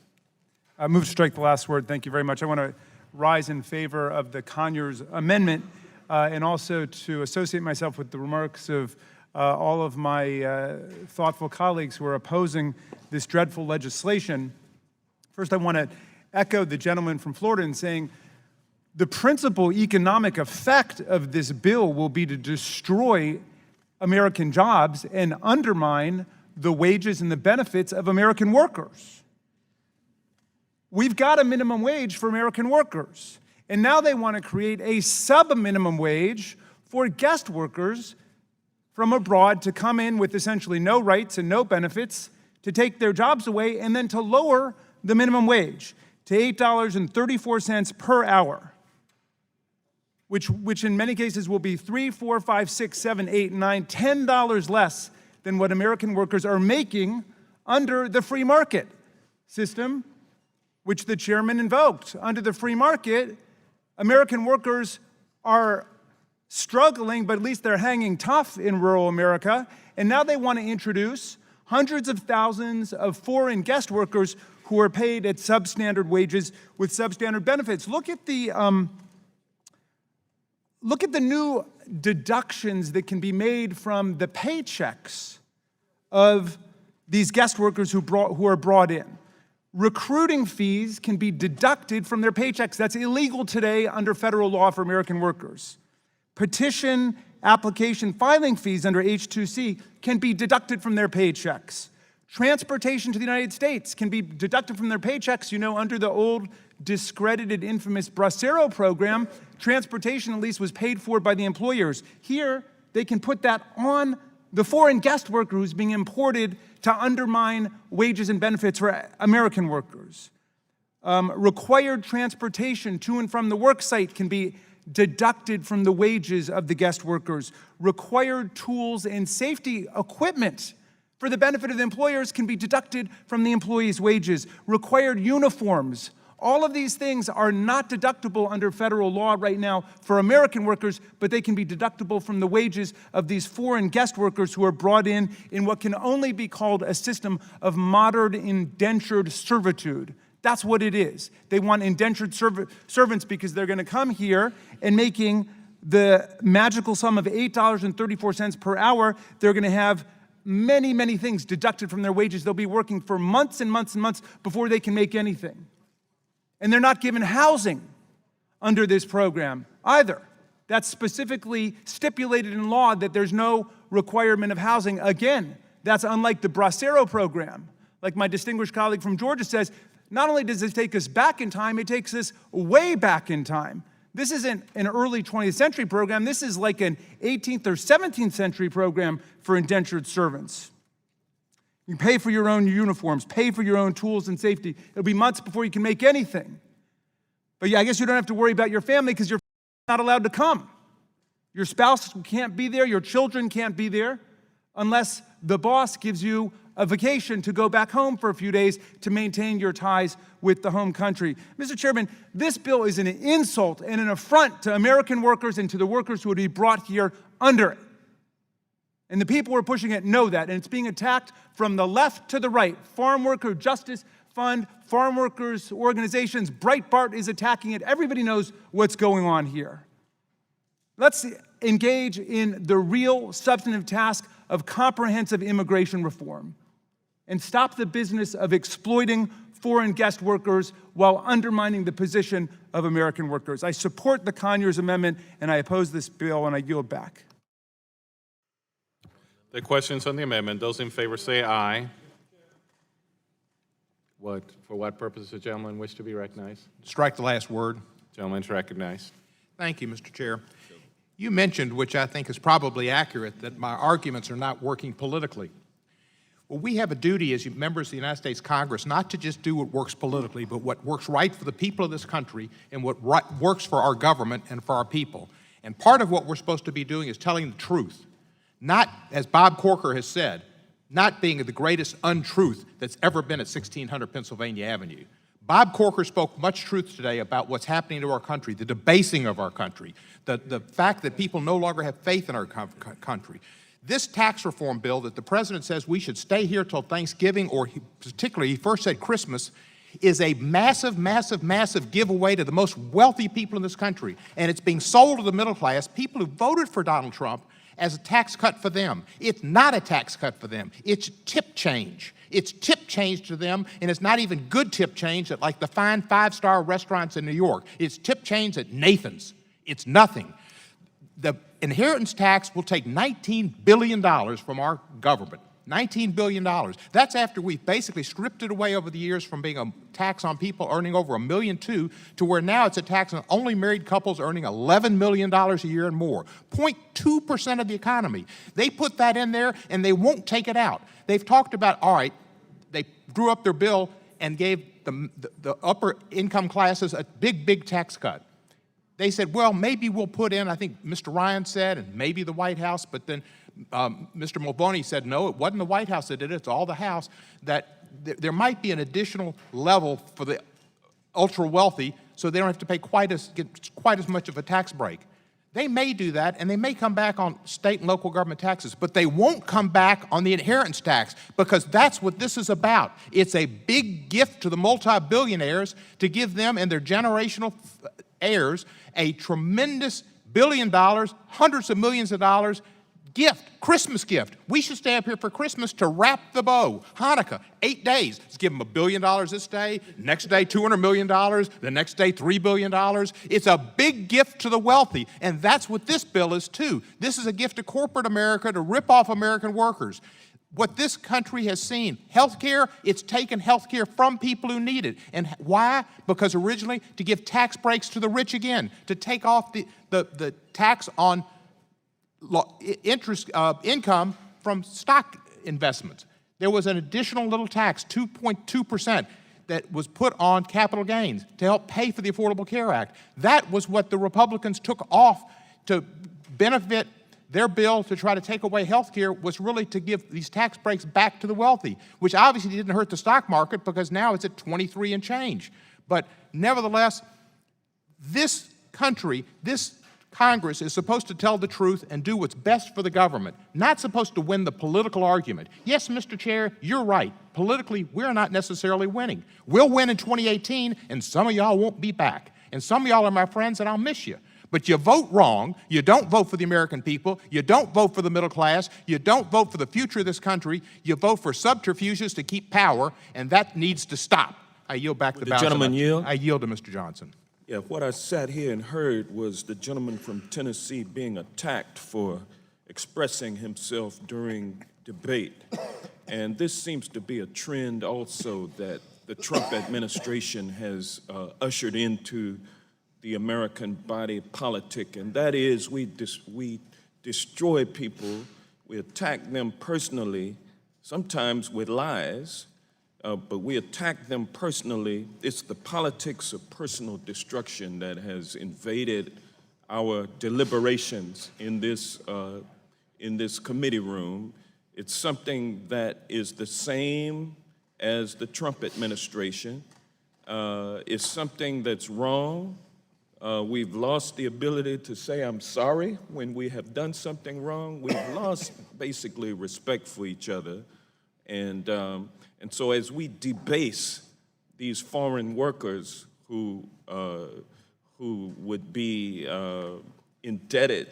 Speaker 11: Move to strike the last word. Thank you very much. I want to rise in favor of the Conyers amendment and also to associate myself with the remarks of all of my thoughtful colleagues who are opposing this dreadful legislation. First, I want to echo the gentleman from Florida in saying the principal economic effect of this bill will be to destroy American jobs and undermine the wages and the benefits of American workers. We've got a minimum wage for American workers, and now they want to create a sub-minimum wage for guest workers from abroad to come in with essentially no rights and no benefits, to take their jobs away, and then to lower the minimum wage to $8.34 per hour, which in many cases will be $3, $4, $5, $6, $7, $8, $9, $10 less than what American workers are making under the free market system, which the chairman invoked. Under the free market, American workers are struggling, but at least they're hanging tough in rural America, and now they want to introduce hundreds of thousands of foreign guest workers who are paid at substandard wages with substandard benefits. Look at the new deductions that can be made from the paychecks of these guest workers who are brought in. Recruiting fees can be deducted from their paychecks. That's illegal today under federal law for American workers. Petition application filing fees under H.2C can be deducted from their paychecks. Transportation to the United States can be deducted from their paychecks. You know, under the old discredited, infamous Bracero program, transportation at least was paid for by the employers. Here, they can put that on the foreign guest worker who's being imported to undermine wages and benefits for American workers. Required transportation to and from the work site can be deducted from the wages of the guest workers. Required tools and safety equipment for the benefit of the employers can be deducted from the employees' wages. Required uniforms. All of these things are not deductible under federal law right now for American workers, but they can be deductible from the wages of these foreign guest workers who are brought in what can only be called a system of modern indentured servitude. That's what it is. They want indentured servants because they're going to come here and making the magical sum of $8.34 per hour. They're going to have many, many things deducted from their wages. They'll be working for months and months and months before they can make anything. And they're not given housing under this program either. That's specifically stipulated in law that there's no requirement of housing. Again, that's unlike the Bracero program. Like my distinguished colleague from Georgia says, not only does this take us back in time, it takes us way back in time. This isn't an early 20th century program. This is like an 18th or 17th century program for indentured servants. You pay for your own uniforms, pay for your own tools and safety. It'll be months before you can make anything. But yeah, I guess you don't have to worry about your family because you're not allowed to come. Your spouse can't be there, your children can't be there unless the boss gives you a vacation to go back home for a few days to maintain your ties with the home country. Mr. Chairman, this bill is an insult and an affront to American workers and to the workers who would be brought here under it. And the people who are pushing it know that, and it's being attacked from the left to the right. Farm Worker Justice Fund, farm workers organizations, Breitbart is attacking it. Everybody knows what's going on here. Let's engage in the real substantive task of comprehensive immigration reform and stop the business of exploiting foreign guest workers while undermining the position of American workers. I support the Conyers Amendment, and I oppose this bill, and I yield back.
Speaker 4: The questions on the amendment, those in favor say aye. For what purpose does the gentleman wish to be recognized?
Speaker 10: Strike the last word.
Speaker 4: Gentleman's recognized.
Speaker 10: Thank you, Mr. Chair. You mentioned, which I think is probably accurate, that my arguments are not working politically. Well, we have a duty as members of the United States Congress not to just do what works politically, but what works right for the people of this country and what works for our government and for our people. And part of what we're supposed to be doing is telling the truth. Not, as Bob Corker has said, not being the greatest untruth that's ever been at 1600 Pennsylvania Avenue. Bob Corker spoke much truth today about what's happening to our country, the debasing of our country, the fact that people no longer have faith in our country. This tax reform bill that the President says we should stay here till Thanksgiving, or particularly he first said Christmas, is a massive, massive, massive giveaway to the most wealthy people in this country. And it's being sold to the middle class, people who voted for Donald Trump, as a tax cut for them. It's not a tax cut for them. It's tip change. It's tip change to them, and it's not even good tip change at like the fine five-star restaurants in New York. It's tip change at Nathan's. It's nothing. The inheritance tax will take $19 billion from our government. $19 billion. That's after we've basically stripped it away over the years from being a tax on people earning over $1.2 million to where now it's a tax on only married couples earning $11 million a year and more. 0.2% of the economy. They put that in there and they won't take it out. They've talked about, all right, they drew up their bill and gave the upper income classes a big, big tax cut. They said, well, maybe we'll put in, I think Mr. Ryan said, and maybe the White House, but then Mr. Mulvaney said, no, it wasn't the White House that did it, it's all the House, that there might be an additional level for the ultra-wealthy so they don't have to pay get quite as much of a tax break. They may do that, and they may come back on state and local government taxes, but they won't come back on the inheritance tax because that's what this is about. It's a big gift to the multi-billionaires to give them and their generational heirs a tremendous $1 billion, hundreds of millions of dollars gift, Christmas gift. We should stay up here for Christmas to wrap the bow. Hanukkah, 8 days. Let's give them $1 billion this day, next day $200 million, the next day $3 billion. It's a big gift to the wealthy, and that's what this bill is too. This is a gift to corporate America to rip off American workers. What this country has seen, health care, it's taken health care from people who need it. And why? Because originally to give tax breaks to the rich again, to take off the tax on interest income from stock investments. There was an additional little tax, 2.2%, that was put on capital gains to help pay for the Affordable Care Act. That was what the Republicans took off to benefit their bill to try to take away health care, was really to give these tax breaks back to the wealthy, which obviously didn't hurt the stock market because now it's at 23 and change. But nevertheless, this country, this Congress is supposed to tell the truth and do what's best for the government, not supposed to win the political argument. Yes, Mr. Chair, you're right. Politically, we're not necessarily winning. We'll win in 2018, and some of y'all won't be back. And some of y'all are my friends, and I'll miss you. But you vote wrong, you don't vote for the American people, you don't vote for the middle class, you don't vote for the future of this country, you vote for subterfuges to keep power, and that needs to stop. I yield back the balance.
Speaker 8: The gentleman yield?
Speaker 10: I yield to Mr. Johnson.
Speaker 8: Yeah, what I sat here and heard was the gentleman from Tennessee being attacked for expressing himself during debate. And this seems to be a trend also that the Trump administration has ushered into the American body politic, and that is we destroy people, we attack them personally, sometimes with lies, but we attack them personally. It's the politics of personal destruction that has invaded our deliberations in this committee room. It's something that is the same as the Trump administration. It's something that's wrong. We've lost the ability to say I'm sorry when we have done something wrong. We've lost basically respect for each other. And so as we debase these foreign workers who would be indebted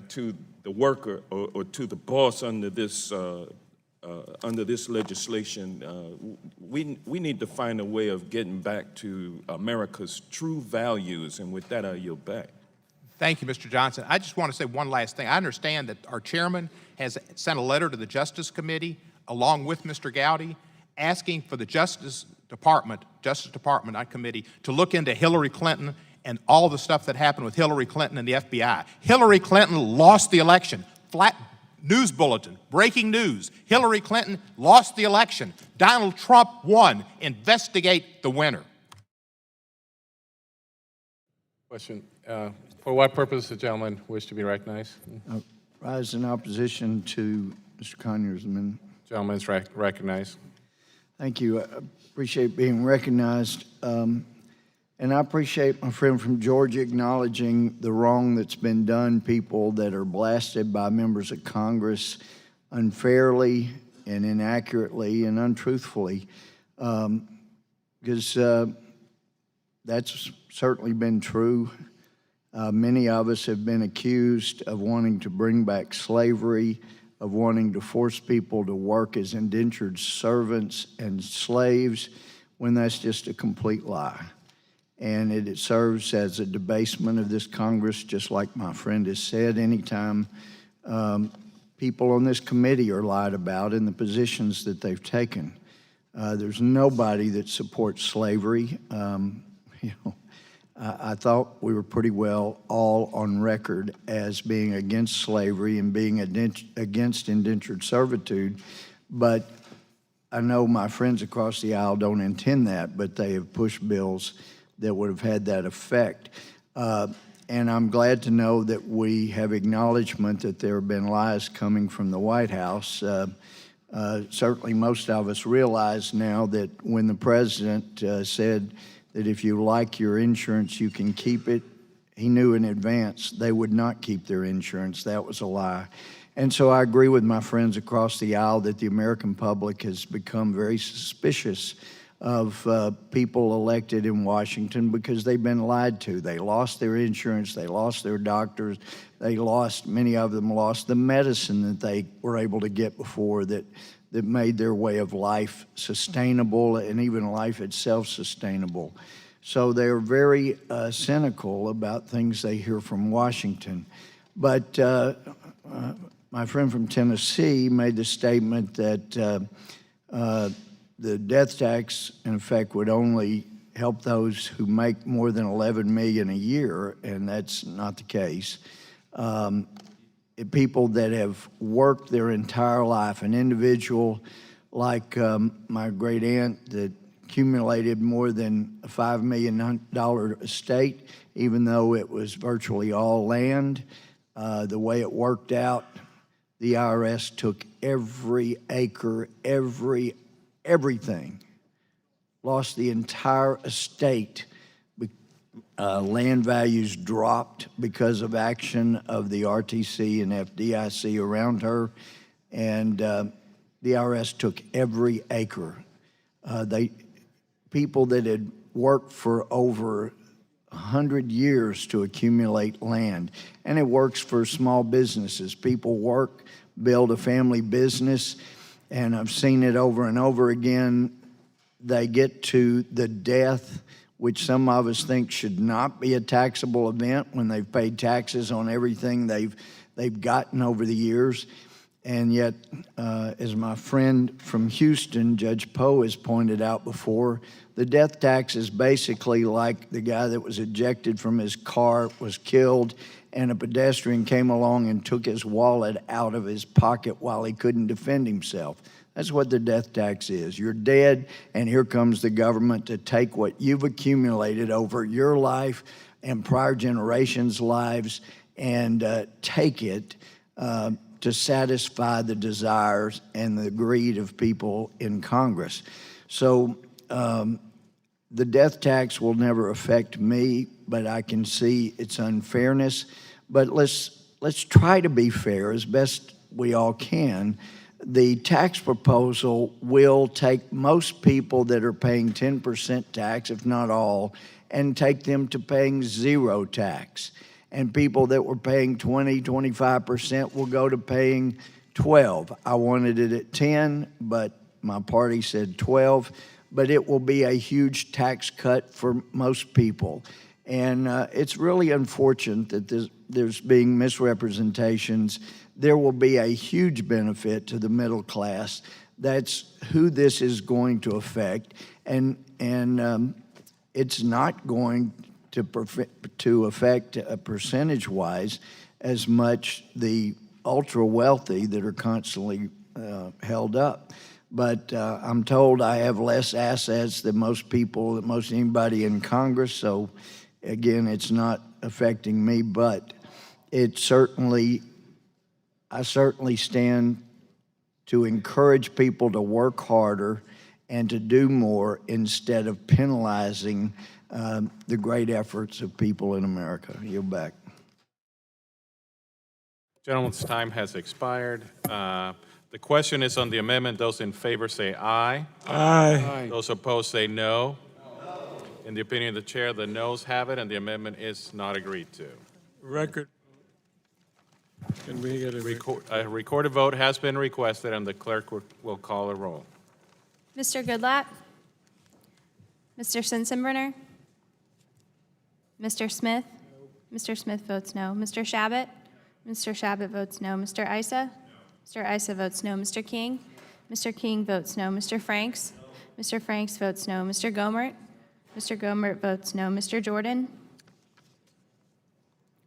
Speaker 8: to the worker or to the boss under this legislation, we need to find a way of getting back to America's true values. And with that, I yield back.
Speaker 10: Thank you, Mr. Johnson. I just want to say one last thing. I understand that our chairman has sent a letter to the Justice Committee, along with Mr. Gowdy, asking for the Justice Department, not committee, to look into Hillary Clinton and all the stuff that happened with Hillary Clinton and the FBI. Hillary Clinton lost the election. Flat news bulletin, breaking news. Hillary Clinton lost the election. Donald Trump won. Investigate the winner.
Speaker 4: Question. For what purpose does the gentleman wish to be recognized?
Speaker 12: Rise in opposition to Mr. Conyers' amendment.
Speaker 4: Gentleman is recognized.
Speaker 12: Thank you. I appreciate being recognized. And I appreciate my friend from Georgia acknowledging the wrong that's been done, people that are blasted by members of Congress unfairly and inaccurately and untruthfully, because that's certainly been true. Many of us have been accused of wanting to bring back slavery, of wanting to force people to work as indentured servants and slaves, when that's just a complete lie. And it serves as a debasement of this Congress, just like my friend has said. Anytime people on this committee are lied about in the positions that they've taken, there's nobody that supports slavery. I thought we were pretty well all on record as being against slavery and being against indentured servitude, but I know my friends across the aisle don't intend that, but they have pushed bills that would have had that effect. And I'm glad to know that we have acknowledgement that there have been lies coming from the White House. Certainly most of us realize now that when the president said that if you like your insurance, you can keep it, he knew in advance they would not keep their insurance. That was a lie. And so I agree with my friends across the aisle that the American public has become very suspicious of people elected in Washington because they've been lied to. They lost their insurance, they lost their doctors, many of them lost the medicine that they were able to get before that made their way of life sustainable and even life itself sustainable. So they're very cynical about things they hear from Washington. But my friend from Tennessee made the statement that the death tax, in effect, would only help those who make more than $11 million a year, and that's not the case. People that have worked their entire life, an individual like my great aunt that accumulated more than a $5 million estate, even though it was virtually all land. The way it worked out, the IRS took every acre, everything, lost the entire estate. Land values dropped because of action of the RTC and FDIC around her, and the IRS took every acre. People that had worked for over 100 years to accumulate land, and it works for small businesses. People work, build a family business, and I've seen it over and over again. They get to the death, which some of us think should not be a taxable event when they've paid taxes on everything they've gotten over the years. And yet, as my friend from Houston, Judge Poe, has pointed out before, the death tax is basically like the guy that was ejected from his car, was killed, and a pedestrian came along and took his wallet out of his pocket while he couldn't defend himself. That's what the death tax is. You're dead, and here comes the government to take what you've accumulated over your life and prior generations' lives and take it to to satisfy the desires and the greed of people in Congress. So the death tax will never affect me, but I can see its unfairness. But let's try to be fair as best we all can. The tax proposal will take most people that are paying 10% tax, if not all, and take them to paying zero tax. And people that were paying 20, 25% will go to paying 12. I wanted it at 10, but my party said 12. But it will be a huge tax cut for most people. And it's really unfortunate that there's being misrepresentations. There will be a huge benefit to the middle class. That's who this is going to affect. And it's not going to affect percentage-wise as much the ultra-wealthy that are constantly held up. But I'm told I have less assets than most people, than most anybody in Congress. So, again, it's not affecting me, but I certainly stand to encourage people to work harder and to do more instead of penalizing the great efforts of people in America. Yield back.
Speaker 4: Gentleman's time has expired. The question is on the amendment. Those in favor say aye.
Speaker 3: Aye.
Speaker 4: Those opposed say no. In the opinion of the chair, the noes have it, and the amendment is not agreed to.
Speaker 3: Record. Can we get
Speaker 4: A recorded vote has been requested, and the clerk will call a roll.
Speaker 2: Mr. Goodlatte? Mr. Sensenbrenner? Mr. Smith? Mr. Smith votes no. Mr. Shabbat? Mr. Shabbat votes no. Mr. Issa? Mr. Issa votes no. Mr. King? Mr. King votes no. Mr. Franks? Mr. Franks votes no. Mr. Gomert? Mr. Gomert votes no. Mr. Jordan?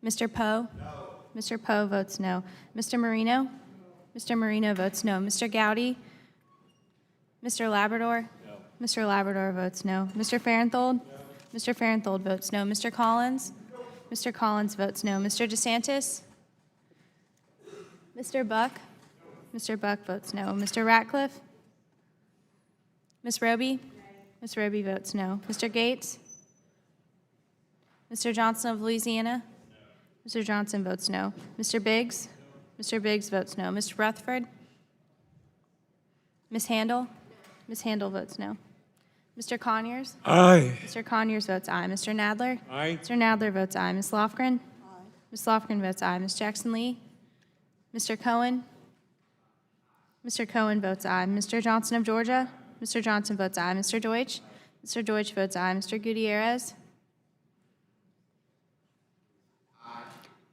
Speaker 2: Mr. Poe? Mr. Poe votes no. Mr. Marino? Mr. Marino votes no. Mr. Gowdy? Mr. Labrador? Mr. Labrador votes no. Mr. Farenthold? Mr. Farenthold votes no. Mr. Collins? Mr. Collins votes no. Mr. DeSantis? Mr. Buck? Mr. Buck votes no. Mr. Ratcliffe? Ms. Roby? Ms. Roby votes no. Mr. Gates? Mr. Johnson of Louisiana? Mr. Johnson votes no. Mr. Biggs? Mr. Biggs votes no. Mr. Rutherford? Ms. Handel? Ms. Handel votes no. Mr. Conyers?
Speaker 3: Aye.
Speaker 2: Mr. Conyers votes aye. Mr. Nadler?
Speaker 3: Aye.
Speaker 2: Mr. Nadler votes aye. Ms. Lofgren? Ms. Lofgren votes aye. Ms. Jackson Lee? Mr. Cohen? Mr. Cohen votes aye. Mr. Johnson of Georgia? Mr. Johnson votes aye. Mr. Deutsch? Mr. Deutsch votes aye. Mr. Gutierrez?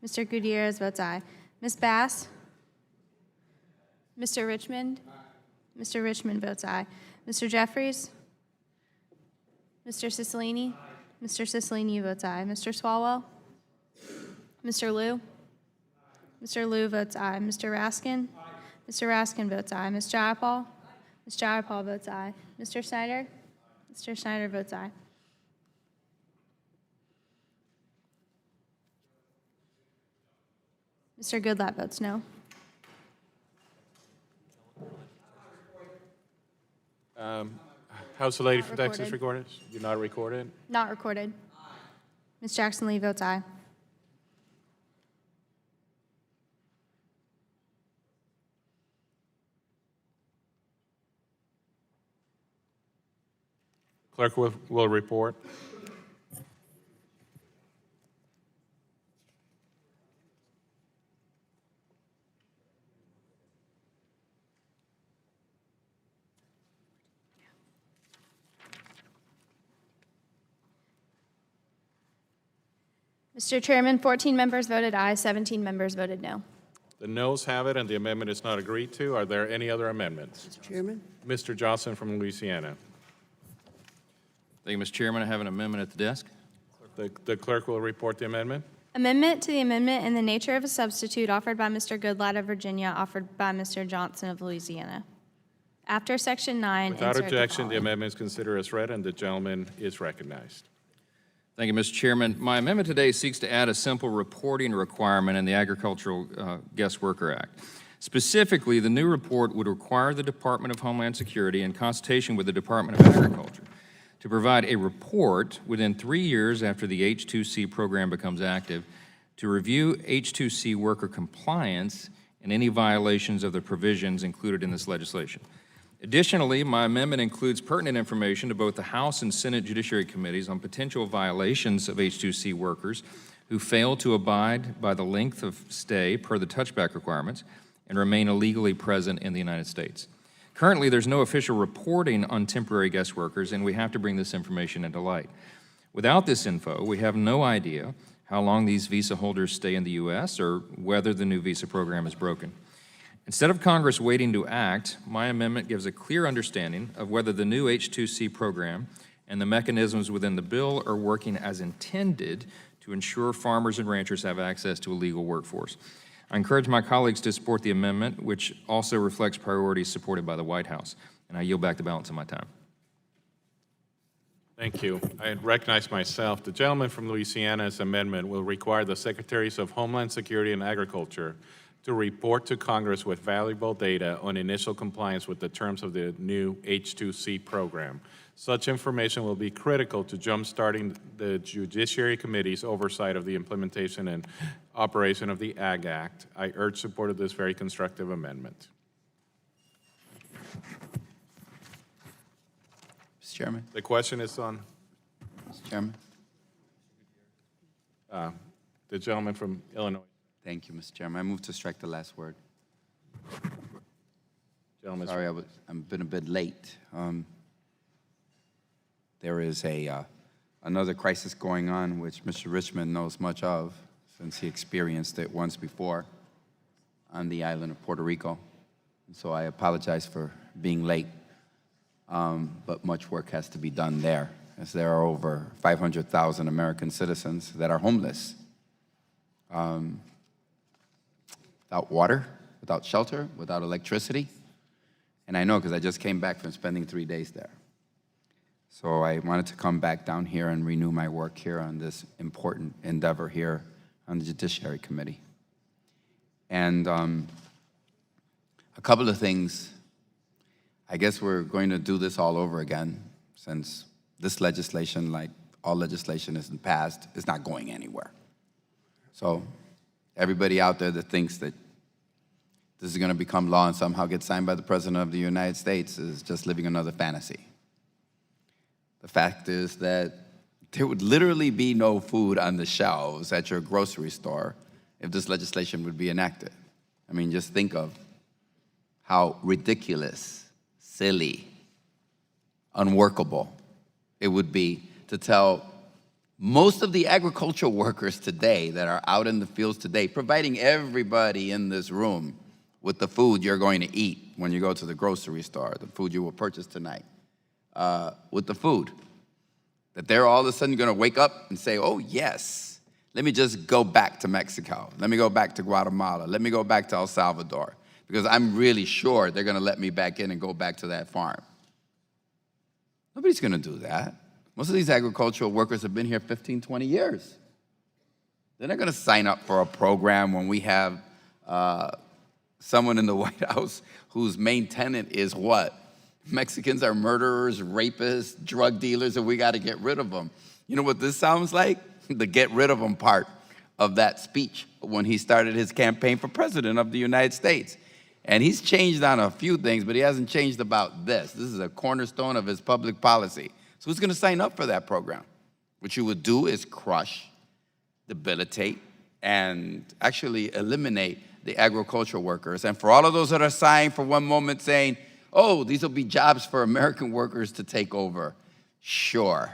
Speaker 2: Mr. Gutierrez votes aye. Ms. Bass? Mr. Richmond? Mr. Richmond votes aye. Mr. Jeffries? Mr. Cicilline? Mr. Cicilline votes aye. Mr. Swalwell? Mr. Liu? Mr. Liu votes aye. Mr. Raskin? Mr. Raskin votes aye. Ms. Jayapal? Ms. Jayapal votes aye. Mr. Snyder? Mr. Snyder votes aye. Mr. Goodlatte votes no.
Speaker 4: House of Lady
Speaker 2: Not
Speaker 4: from Texas
Speaker 2: recorded.
Speaker 4: recorded? You're not recorded?
Speaker 2: Not recorded. Ms. Jackson Lee votes aye.
Speaker 4: Clerk will report.
Speaker 2: Mr. Chairman, 14 members voted aye, 17 members voted no.
Speaker 4: The noes have it, and the amendment is not agreed to. Are there any other amendments?
Speaker 5: Mr. Chairman?
Speaker 4: Mr. Johnson from Louisiana.
Speaker 13: Thank you, Mr. Chairman. I have an amendment at the desk.
Speaker 4: The clerk will report the amendment.
Speaker 2: Amendment to the amendment in the nature of a substitute offered by Mr. Goodlatte of Virginia, offered by Mr. Johnson of Louisiana. After Section 9,
Speaker 4: Without
Speaker 2: insert
Speaker 4: objection, the
Speaker 2: following.
Speaker 4: amendment is considered as read, and the gentleman is recognized.
Speaker 13: Thank you, Mr. Chairman. My amendment today seeks to add a simple reporting requirement in the Agricultural Guest Worker Act. Specifically, the new report would require the Department of Homeland Security, in consultation with the Department of Agriculture, to provide a report within 3 years after the H-2C program becomes active to review H-2C worker compliance and any violations of the provisions included in this legislation. Additionally, my amendment includes pertinent information to both the House and Senate Judiciary Committees on potential violations of H-2C workers who fail to abide by the length of stay per the touchback requirements and remain illegally present in the United States. Currently, there's no official reporting on temporary guest workers, and we have to bring this information into light. Without this info, we have no idea how long these visa holders stay in the U.S. or whether the new visa program is broken. Instead of Congress waiting to act, my amendment gives a clear understanding of whether the new H-2C program and the mechanisms within the bill are working as intended to ensure farmers and ranchers have access to a legal workforce. I encourage my colleagues to support the amendment, which also reflects priorities supported by the White House. And I yield back the balance of my time.
Speaker 4: Thank you. I recognize myself. The gentleman from Louisiana's amendment will require the Secretaries of Homeland Security and Agriculture to report to Congress with valuable data on initial compliance with the terms of the new H-2C program. Such information will be critical to jumpstarting the Judiciary Committee's oversight of the implementation and operation of the Ag Act. I urge support of this very constructive amendment.
Speaker 14: Mr. Chairman.
Speaker 4: The question is on
Speaker 14: Mr. Chairman.
Speaker 4: the gentleman from Illinois.
Speaker 14: Thank you, Mr. Chairman. I move to strike the last word.
Speaker 4: Gentleman's
Speaker 14: Sorry, I've been a bit late. There is another crisis going on, which Mr. Richmond knows much of, since he experienced it once before on the island of Puerto Rico. And so I apologize for being late, but much work has to be done there, as there are over 500,000 American citizens that are homeless, without water, without shelter, without electricity. And I know because I just came back from spending 3 days there. So I wanted to come back down here and renew my work here on this important endeavor here on the Judiciary Committee. And a couple of things. I guess we're going to do this all over again, since this legislation, like all legislation isn't passed, is not going anywhere. So everybody out there that thinks that this is going to become law and somehow get signed by the President of the United States is just living another fantasy. The fact is that there would literally be no food on the shelves at your grocery store if this legislation would be enacted. I mean, just think of how ridiculous, silly, unworkable it would be to tell most of the agricultural workers today that are out in the fields today, providing everybody in this room with the food you're going to eat when you go to the grocery store, the food you will purchase tonight, with the food, that they're all of a sudden going to wake up and say, oh, yes, let me just go back to Mexico. Let me go back to Guatemala. Let me go back to El Salvador, because I'm really sure they're going to let me back in and go back to that farm. Nobody's going to do that. Most of these agricultural workers have been here 15, 20 years. They're not going to sign up for a program when we have someone in the White House whose main tenet is what? Mexicans are murderers, rapists, drug dealers, and we got to get rid of them. You know what this sounds like? The get rid of them part of that speech when he started his campaign for president of the United States. And he's changed on a few things, but he hasn't changed about this. This is a cornerstone of his public policy. So who's going to sign up for that program? What you would do is crush, debilitate, and actually eliminate the agricultural workers. And for all of those that are sighing for one moment saying, oh, these will be jobs for American workers to take over. Sure,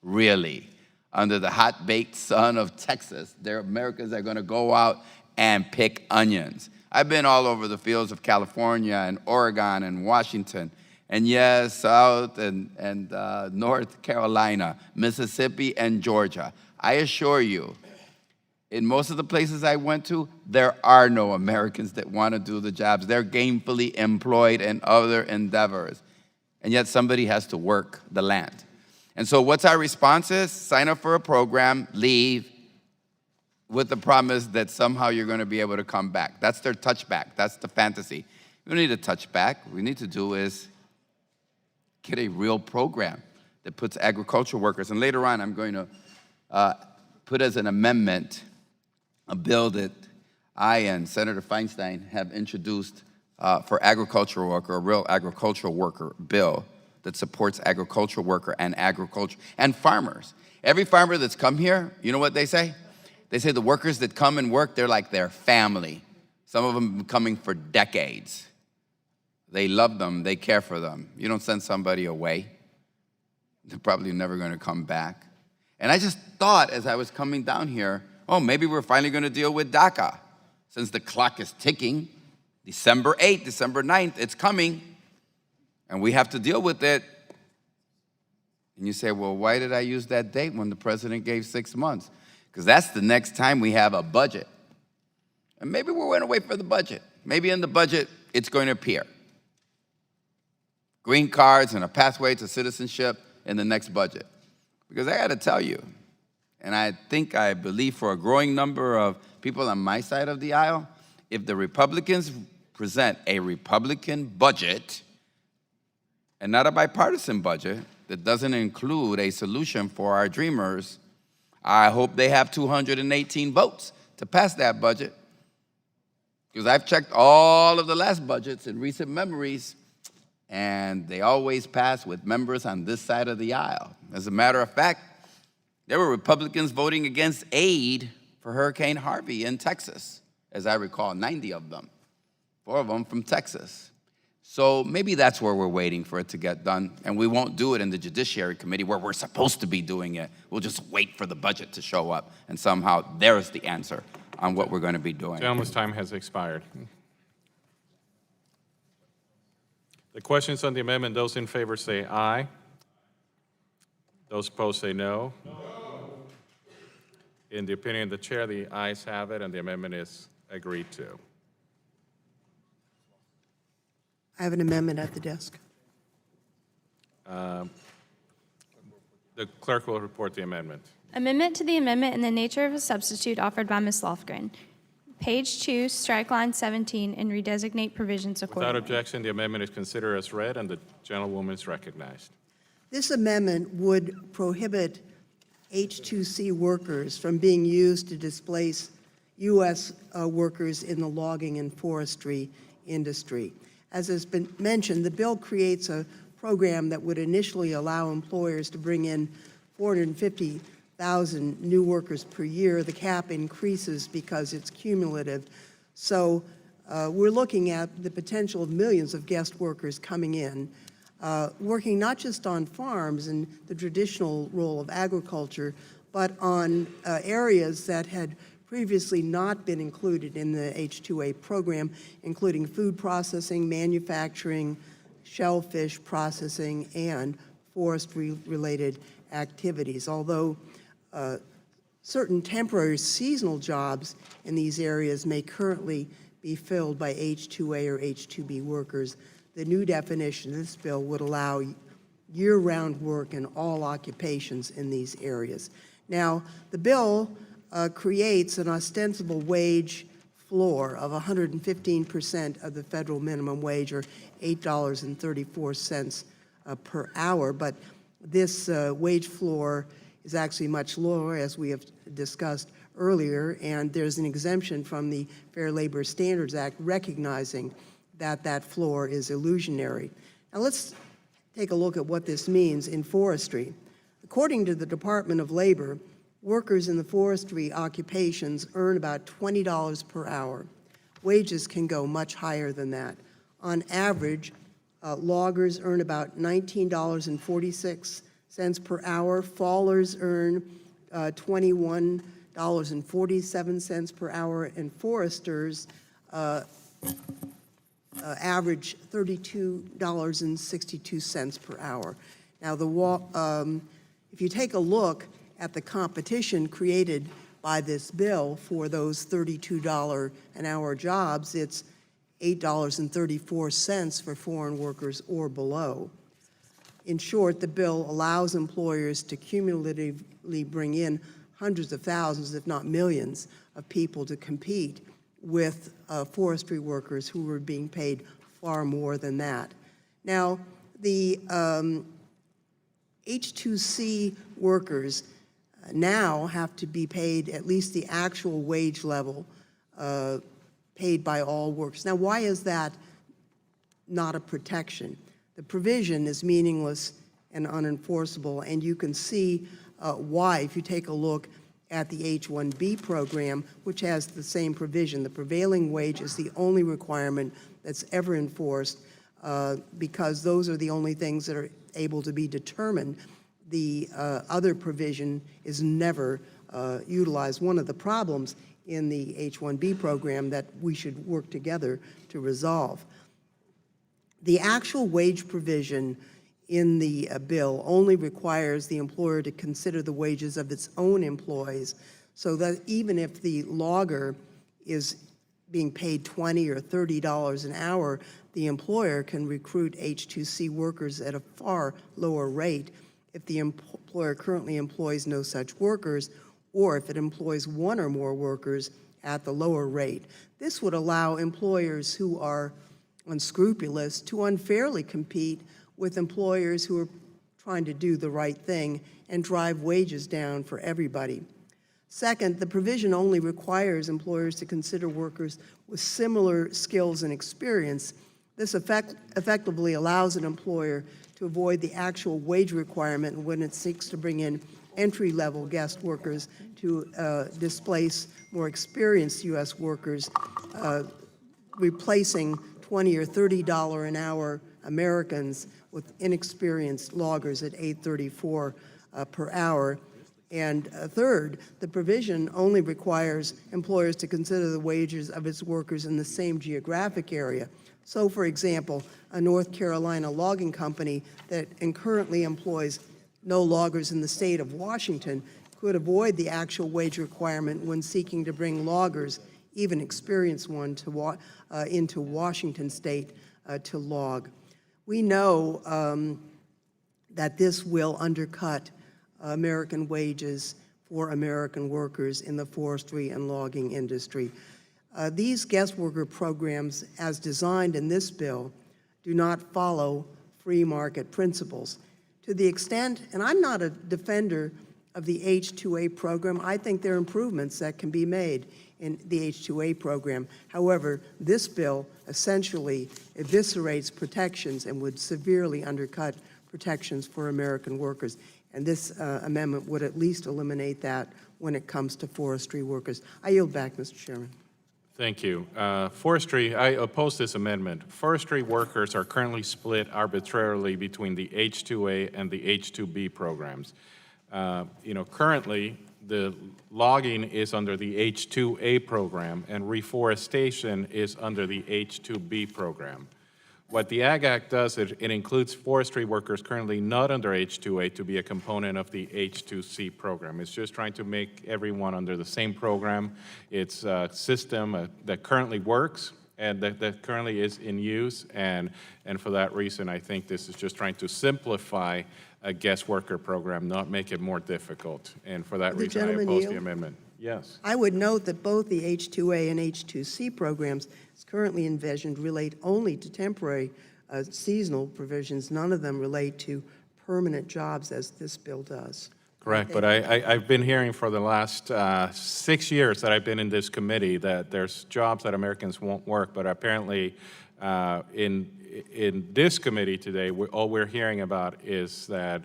Speaker 14: really. Under the hot-baked sun of Texas, their Americans are going to go out and pick onions. I've been all over the fields of California and Oregon and Washington, and yes, South and North Carolina, Mississippi, and Georgia. I assure you, in most of the places I went to, there are no Americans that want to do the jobs. They're gainfully employed in other endeavors. And yet somebody has to work the land. And so what's our response is? Sign up for a program, leave, with the promise that somehow you're going to be able to come back. That's their touchback. That's the fantasy. We don't need a touchback. What we need to do is get a real program that puts agricultural workers, and later on I'm going to put as an amendment a bill that I and Senator Feinstein have introduced for agricultural worker, a real agricultural worker bill that supports agricultural worker and agriculture and farmers. Every farmer that's come here, you know what they say? They say the workers that come and work, they're like their family. Some of them have been coming for decades. They love them, they care for them. You don't send somebody away. They're probably never going to come back. And I just thought as I was coming down here, oh, maybe we're finally going to deal with DACA. Since the clock is ticking, December 8th, December 9th, it's coming, and we have to deal with it. And you say, well, why did I use that date when the president gave 6 months? Because that's the next time we have a budget. And maybe we're going to wait for the budget. Maybe in the budget, it's going to appear. Green cards and a pathway to citizenship in the next budget. Because I got to tell you, and I believe for a growing number of people on my side of the aisle, if the Republicans present a Republican budget and not a bipartisan budget that doesn't include a solution for our dreamers, I hope they have 218 votes to pass that budget. Because I've checked all of the last budgets in recent memories, and they always pass with members on this side of the aisle. As a matter of fact, there were Republicans voting against aid for Hurricane Harvey in Texas, as I recall, 90 of them, 4 of them from Texas. So maybe that's where we're waiting for it to get done, and we won't do it in the Judiciary Committee where we're supposed to be doing it. We'll just wait for the budget to show up, and somehow there's the answer on what we're going to be doing.
Speaker 4: Gentleman's time has expired. The questions on the amendment, those in favor say aye. Those opposed say no. No. In the opinion of the chair, the ayes have it, and the amendment is agreed to.
Speaker 5: I have an amendment at the desk.
Speaker 4: The clerk will report the amendment.
Speaker 2: Amendment to the amendment in the nature of a substitute offered by Ms. Lofgren. Page 2, strike line 17, and redesignate provisions accordingly.
Speaker 4: Without objection, the amendment is considered as read, and the gentlewoman is recognized.
Speaker 5: This amendment would prohibit H2C workers from being used to displace U.S. Workers in the logging and forestry industry. As has been mentioned, the bill creates a program that would initially allow employers to bring in 450,000 new workers per year. The cap increases because it's cumulative. So we're looking at the potential of millions of guest workers coming in, working not just on farms and the traditional role of agriculture, but on areas that had previously not been included in the H-2A program, including food processing, manufacturing, shellfish processing, and forestry-related activities. Although certain temporary seasonal jobs in these areas may currently be filled by H-2A or H-2B workers, the new definition of this bill would allow year-round work in all occupations in these areas. Now, the bill creates an ostensible wage floor of 115% of the federal minimum wage, or $8.34 per hour, but this wage floor is actually much lower, as we have discussed earlier, and there's an exemption from the Fair Labor Standards Act recognizing that that floor is illusionary. Now let's take a look at what this means in forestry. According to the Department of Labor, workers in the forestry occupations earn about $20 per hour. Wages can go much higher than that. On average, loggers earn about $19.46 per hour. Fallers earn $21.47 per hour, and foresters average $32.62 per hour. Now, if you take a look at the competition created by this bill for those $32 an hour jobs, it's $8.34 for foreign workers or below. In short, the bill allows employers to cumulatively bring in hundreds of thousands, if not millions, of people to compete with forestry workers who were being paid far more than that. Now, the H2C workers now have to be paid at least the actual wage level paid by all workers. Now, why is that not a protection? The provision is meaningless and unenforceable, and you can see why if you take a look at the H-1B program, which has the same provision. The prevailing wage is the only requirement that's ever enforced because those are the only things that are able to be determined. The other provision is never utilized. One of the problems in the H-1B program that we should work together to resolve. The actual wage provision in the bill only requires the employer to consider the wages of its own employees, so that even if the logger is being paid $20 or $30 an hour, the employer can recruit H2C workers at a far lower rate if the employer currently employs no such workers, or if it employs one or more workers at the lower rate. This would allow employers who are unscrupulous to unfairly compete with employers who are trying to do the right thing and drive wages down for everybody. Second, the provision only requires employers to consider workers with similar skills and experience. This effectively allows an employer to avoid the actual wage requirement when it seeks to bring in entry-level guest workers to displace more experienced U.S. workers, replacing $20 or $30 an hour Americans with inexperienced loggers at $8.34 per hour. And third, the provision only requires employers to consider the wages of its workers in the same geographic area. So, for example, a North Carolina logging company that currently employs no loggers in the state of Washington could avoid the actual wage requirement when seeking to bring loggers, even experienced one, into Washington state to log. We know that this will undercut American wages for American workers in the forestry and logging industry. These guest worker programs, as designed in this bill, do not follow free market principles. To the extent, and I'm not a defender of the H-2A program, I think there are improvements that can be made in the H-2A program. However, this bill essentially eviscerates protections and would severely undercut protections for American workers. And this amendment would at least eliminate that when it comes to forestry workers. I yield back, Mr. Chairman.
Speaker 4: Thank you. Forestry, I oppose this amendment. Forestry workers are currently split arbitrarily between the H-2A and the H-2B programs. Currently, the logging is under the H-2A program, and reforestation is under the H-2B program. What the Ag Act does, it includes forestry workers currently not under H-2A to be a component of the H-2C program. It's just trying to make everyone under the same program. It's a system that currently works and that currently is in use, and for that reason, I think this is just trying to simplify a guest worker program, not make it more difficult. And for that reason, I oppose the amendment. Yes.
Speaker 5: I would note that both the H-2A and H-2C programs as currently envisioned relate only to temporary seasonal provisions. None of them relate to permanent jobs as this bill does.
Speaker 4: Correct, but I've been hearing for the last 6 years that I've been in this committee that there's jobs that Americans won't work, but apparently in this committee today, all we're hearing about is that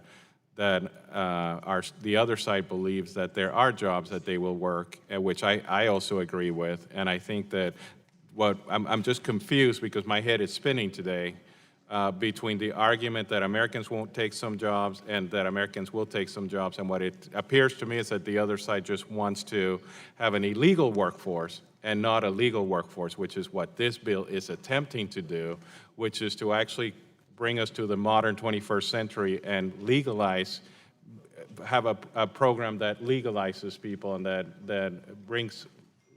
Speaker 4: the other side believes that there are jobs that they will work, which I also agree with, and I think that I'm just confused because my head is spinning today between the argument that Americans won't take some jobs and that Americans will take some jobs, and what it appears to me is that the other side just wants to have an illegal workforce and not a legal workforce, which is what this bill is attempting to do, which is to actually bring us to the modern 21st century and have a program that legalizes people and that brings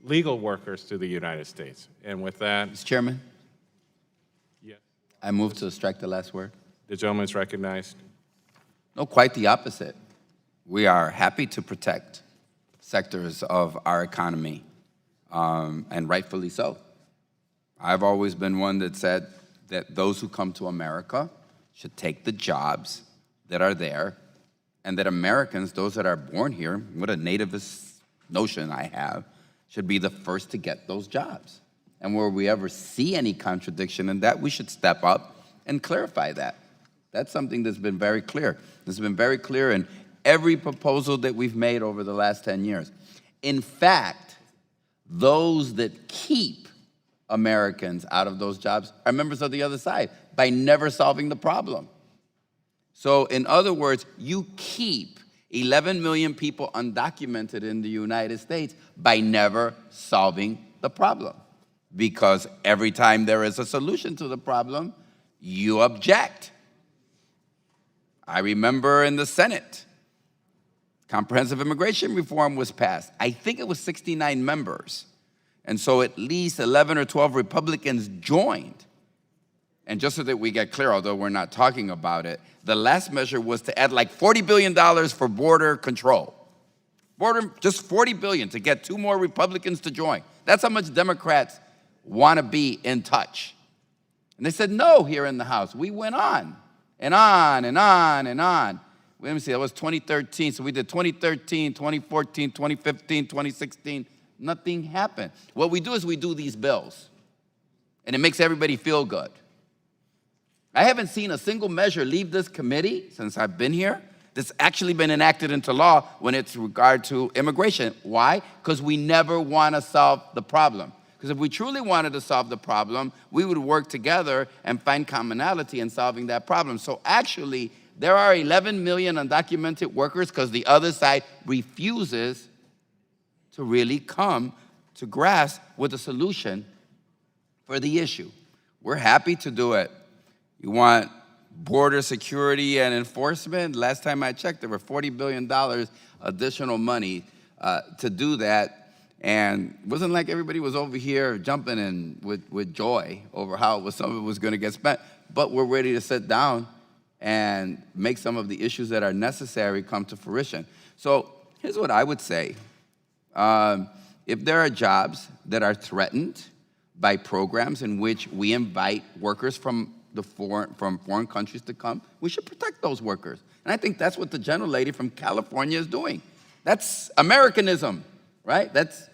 Speaker 4: legal workers to the United States. And with that,
Speaker 14: Mr. Chairman,
Speaker 4: yes.
Speaker 14: I move to strike the last word.
Speaker 4: The gentleman is recognized.
Speaker 14: No, quite the opposite. We are happy to protect sectors of our economy, and rightfully so. I've always been one that said that those who come to America should take the jobs that are there, and that Americans, those that are born here, what a nativist notion I have, should be the first to get those jobs. And where we ever see any contradiction in that, we should step up and clarify that. That's something that's been very clear. This has been very clear in every proposal that we've made over the last 10 years. In fact, those that keep Americans out of those jobs are members of the other side by never solving the problem. So in other words, you keep 11 million people undocumented in the United States by never solving the problem. Because every time there is a solution to the problem, you object. I remember in the Senate, comprehensive immigration reform was passed. I think it was 69 members. And so at least 11 or 12 Republicans joined. And just so that we get clear, although we're not talking about it, the last measure was to add like $40 billion for border control. Just $40 billion to get 2 more Republicans to join. That's how much Democrats want to be in touch. And they said no here in the House. We went on and on and on and on. Let me see, that was 2013. So we did 2013, 2014, 2015, 2016. Nothing happened. What we do is we do these bills, and it makes everybody feel good. I haven't seen a single measure leave this committee since I've been here that's actually been enacted into law when it's regard to immigration. Why? Because we never want to solve the problem. Because if we truly wanted to solve the problem, we would work together and find commonality in solving that problem. So actually, there are 11 million undocumented workers because the other side refuses to really come to grasp with a solution for the issue. We're happy to do it. You want border security and enforcement? Last time I checked, there were $40 billion additional money to do that. And it wasn't like everybody was over here jumping in with joy over how some of it was going to get spent. But we're ready to sit down and make some of the issues that are necessary come to fruition. So here's what I would say. If there are jobs that are threatened by programs in which we invite workers from foreign countries to come, we should protect those workers. And I think that's what the gentlelady from California is doing. That's Americanism, right? That's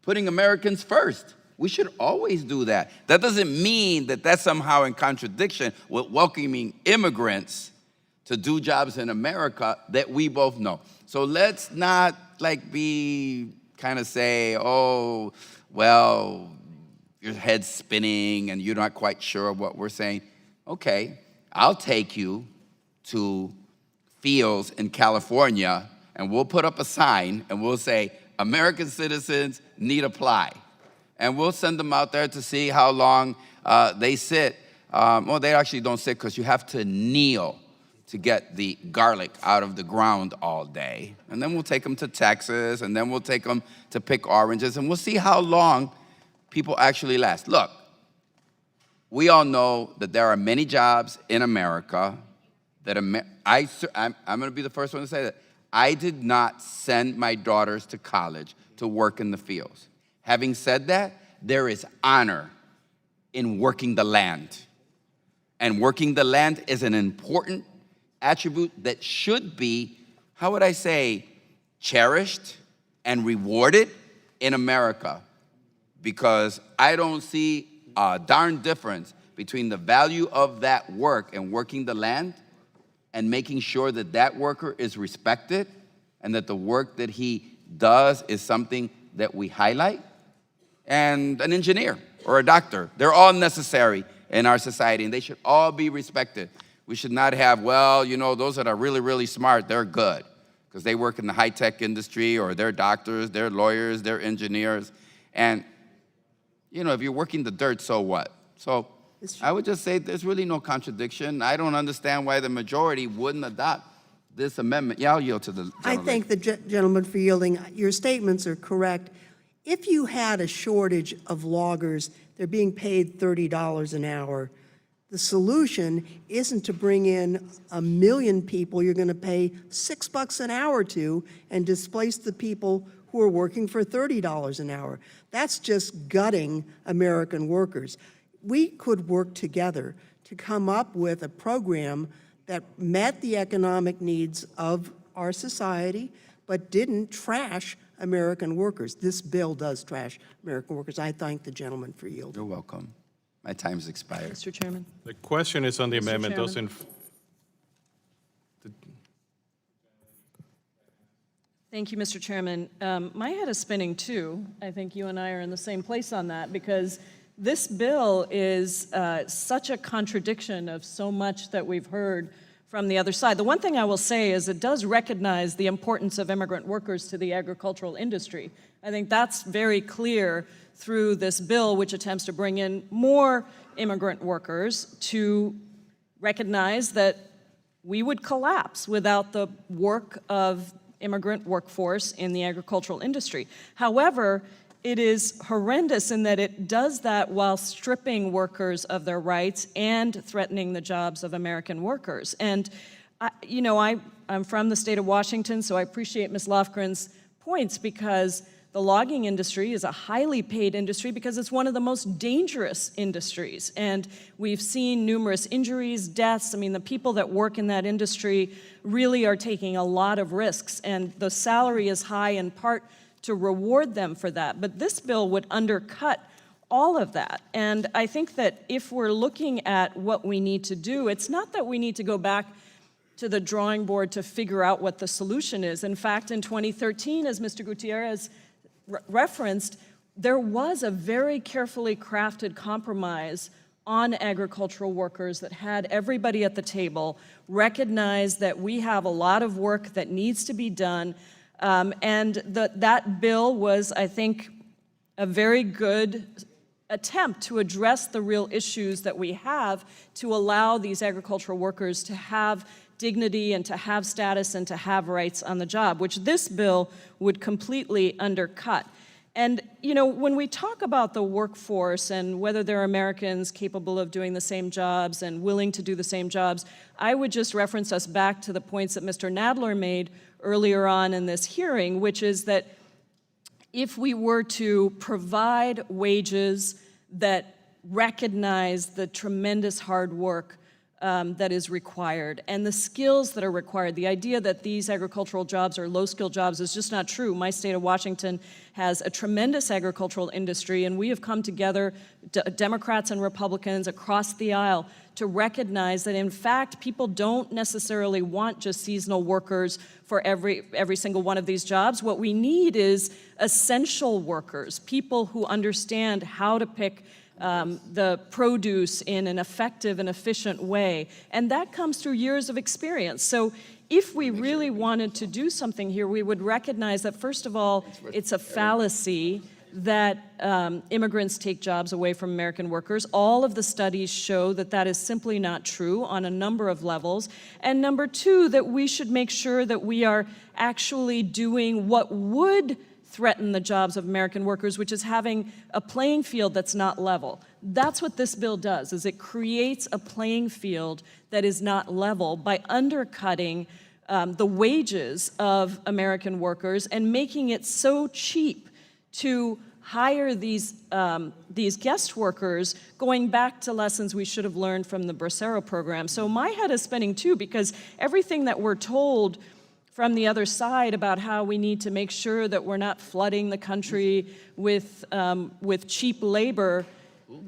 Speaker 14: putting Americans first. We should always do that. That doesn't mean that that's somehow in contradiction with welcoming immigrants to do jobs in America that we both know. So let's not be kind of say, oh, well, your head's spinning and you're not quite sure what we're saying. Okay, I'll take you to fields in California and we'll put up a sign and we'll say, American citizens need apply. And we'll send them out there to see how long they sit. Well, they actually don't sit because you have to kneel to get the garlic out of the ground all day. And then we'll take them to Texas, and then we'll take them to pick oranges, and we'll see how long people actually last. Look, we all know that there are many jobs in America that I'm going to be the first one to say that. I did not send my daughters to college to work in the fields. Having said that, there is honor in working the land. And working the land is an important attribute that should be, how would I say, cherished and rewarded in America. Because I don't see a darn difference between the value of that work and working the land and making sure that that worker is respected and that the work that he does is something that we highlight. And an engineer or a doctor, they're all necessary in our society and they should all be respected. We should not have, well, those that are really, really smart, they're good because they work in the high-tech industry or they're doctors, they're lawyers, they're engineers. And, if you're working the dirt, so what? So I would just say there's really no contradiction. I don't understand why the majority wouldn't adopt this amendment. Yeah, I'll yield to the gentleman.
Speaker 5: I thank the gentleman for yielding. Your statements are correct. If you had a shortage of loggers, they're being paid $30 an hour. The solution isn't to bring in 1 million people you're going to pay $6 an hour to and displace the people who are working for $30 an hour. That's just gutting American workers. We could work together to come up with a program that met the economic needs of our society, but didn't trash American workers. This bill does trash American workers. I thank the gentleman for yielding.
Speaker 14: You're welcome. My time's expired.
Speaker 15: Mr. Chairman.
Speaker 4: The question is on the
Speaker 15: Mr.
Speaker 4: amendment. Those
Speaker 15: Chairman. Thank you, Mr. Chairman. My head is spinning too. I think you and I are in the same place on that because this bill is such a contradiction of so much that we've heard from the other side. The one thing I will say is it does recognize the importance of immigrant workers to the agricultural industry. I think that's very clear through this bill, which attempts to bring in more immigrant workers, to recognize that we would collapse without the work of immigrant workforce in the agricultural industry. However, it is horrendous in that it does that while stripping workers of their rights and threatening the jobs of American workers. And, I'm from the state of Washington, so I appreciate Ms. Lofgren's points because the logging industry is a highly paid industry because it's one of the most dangerous industries. And we've seen numerous injuries, deaths. I mean, the people that work in that industry really are taking a lot of risks, and the salary is high in part to reward them for that. But this bill would undercut all of that. And I think that if we're looking at what we need to do, it's not that we need to go back to the drawing board to figure out what the solution is. In fact, in 2013, as Mr. Gutierrez referenced, there was a very carefully crafted compromise on agricultural workers that had everybody at the table recognize that we have a lot of work that needs to be done. And that bill was, I think, a very good attempt to address the real issues that we have to allow these agricultural workers to have dignity and to have status and to have rights on the job, which this bill would completely undercut. And, when we talk about the workforce and whether there are Americans capable of doing the same jobs and willing to do the same jobs, I would just reference us back to the points that Mr. Nadler made earlier on in this hearing, which is that if we were to provide wages that recognize the tremendous hard work that is required and the skills that are required. The idea that these agricultural jobs are low-skilled jobs is just not true. My state of Washington has a tremendous agricultural industry, and we have come together, Democrats and Republicans across the aisle, to recognize that, in fact, people don't necessarily want just seasonal workers for every single one of these jobs. What we need is essential workers, people who understand how to pick the produce in an effective and efficient way. And that comes through years of experience. So if we really wanted to do something here, we would recognize that, first of all, it's a fallacy that immigrants take jobs away from American workers. All of the studies show that that is simply not true on a number of levels. And number two, that we should make sure that we are actually doing what would threaten the jobs of American workers, which is having a playing field that's not level. That's what this bill does, is it creates a playing field that is not level by undercutting the wages of American workers and making it so cheap to hire these guest workers, going back to lessons we should have learned from the Bracero program. So my head is spinning too, because everything that we're told from the other side about how we need to make sure that we're not flooding the country with cheap labor,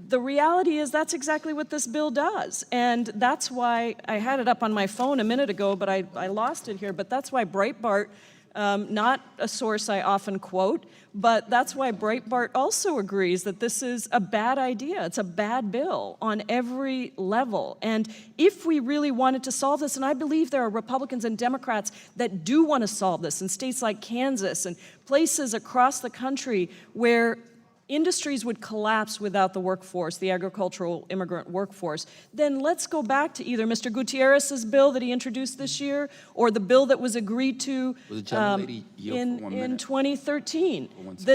Speaker 15: the reality is that's exactly what this bill does. And that's why I had it up on my phone a minute ago, but I lost it here. But that's why Breitbart, not a source I often quote, but that's why Breitbart also agrees that this is a bad idea. It's a bad bill on every level. And if we really wanted to solve this, and I believe there are Republicans and Democrats that do want to solve this in states like Kansas and places across the country where industries would collapse without the workforce, the agricultural immigrant workforce, then let's go back to either Mr. Gutierrez's bill that he introduced this year or the bill that was agreed to in 2013.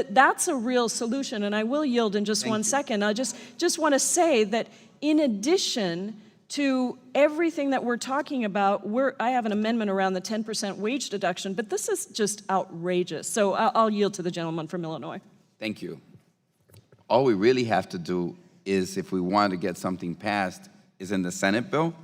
Speaker 15: That's a real solution, and I will yield in just 1 second. I just want to say that in addition to everything that we're talking about. I have an amendment around the 10% wage deduction, but this is just outrageous. So I'll yield to the gentleman from Illinois.
Speaker 14: Thank you. All we really have to do is, if we want to get something passed, is in the Senate bill.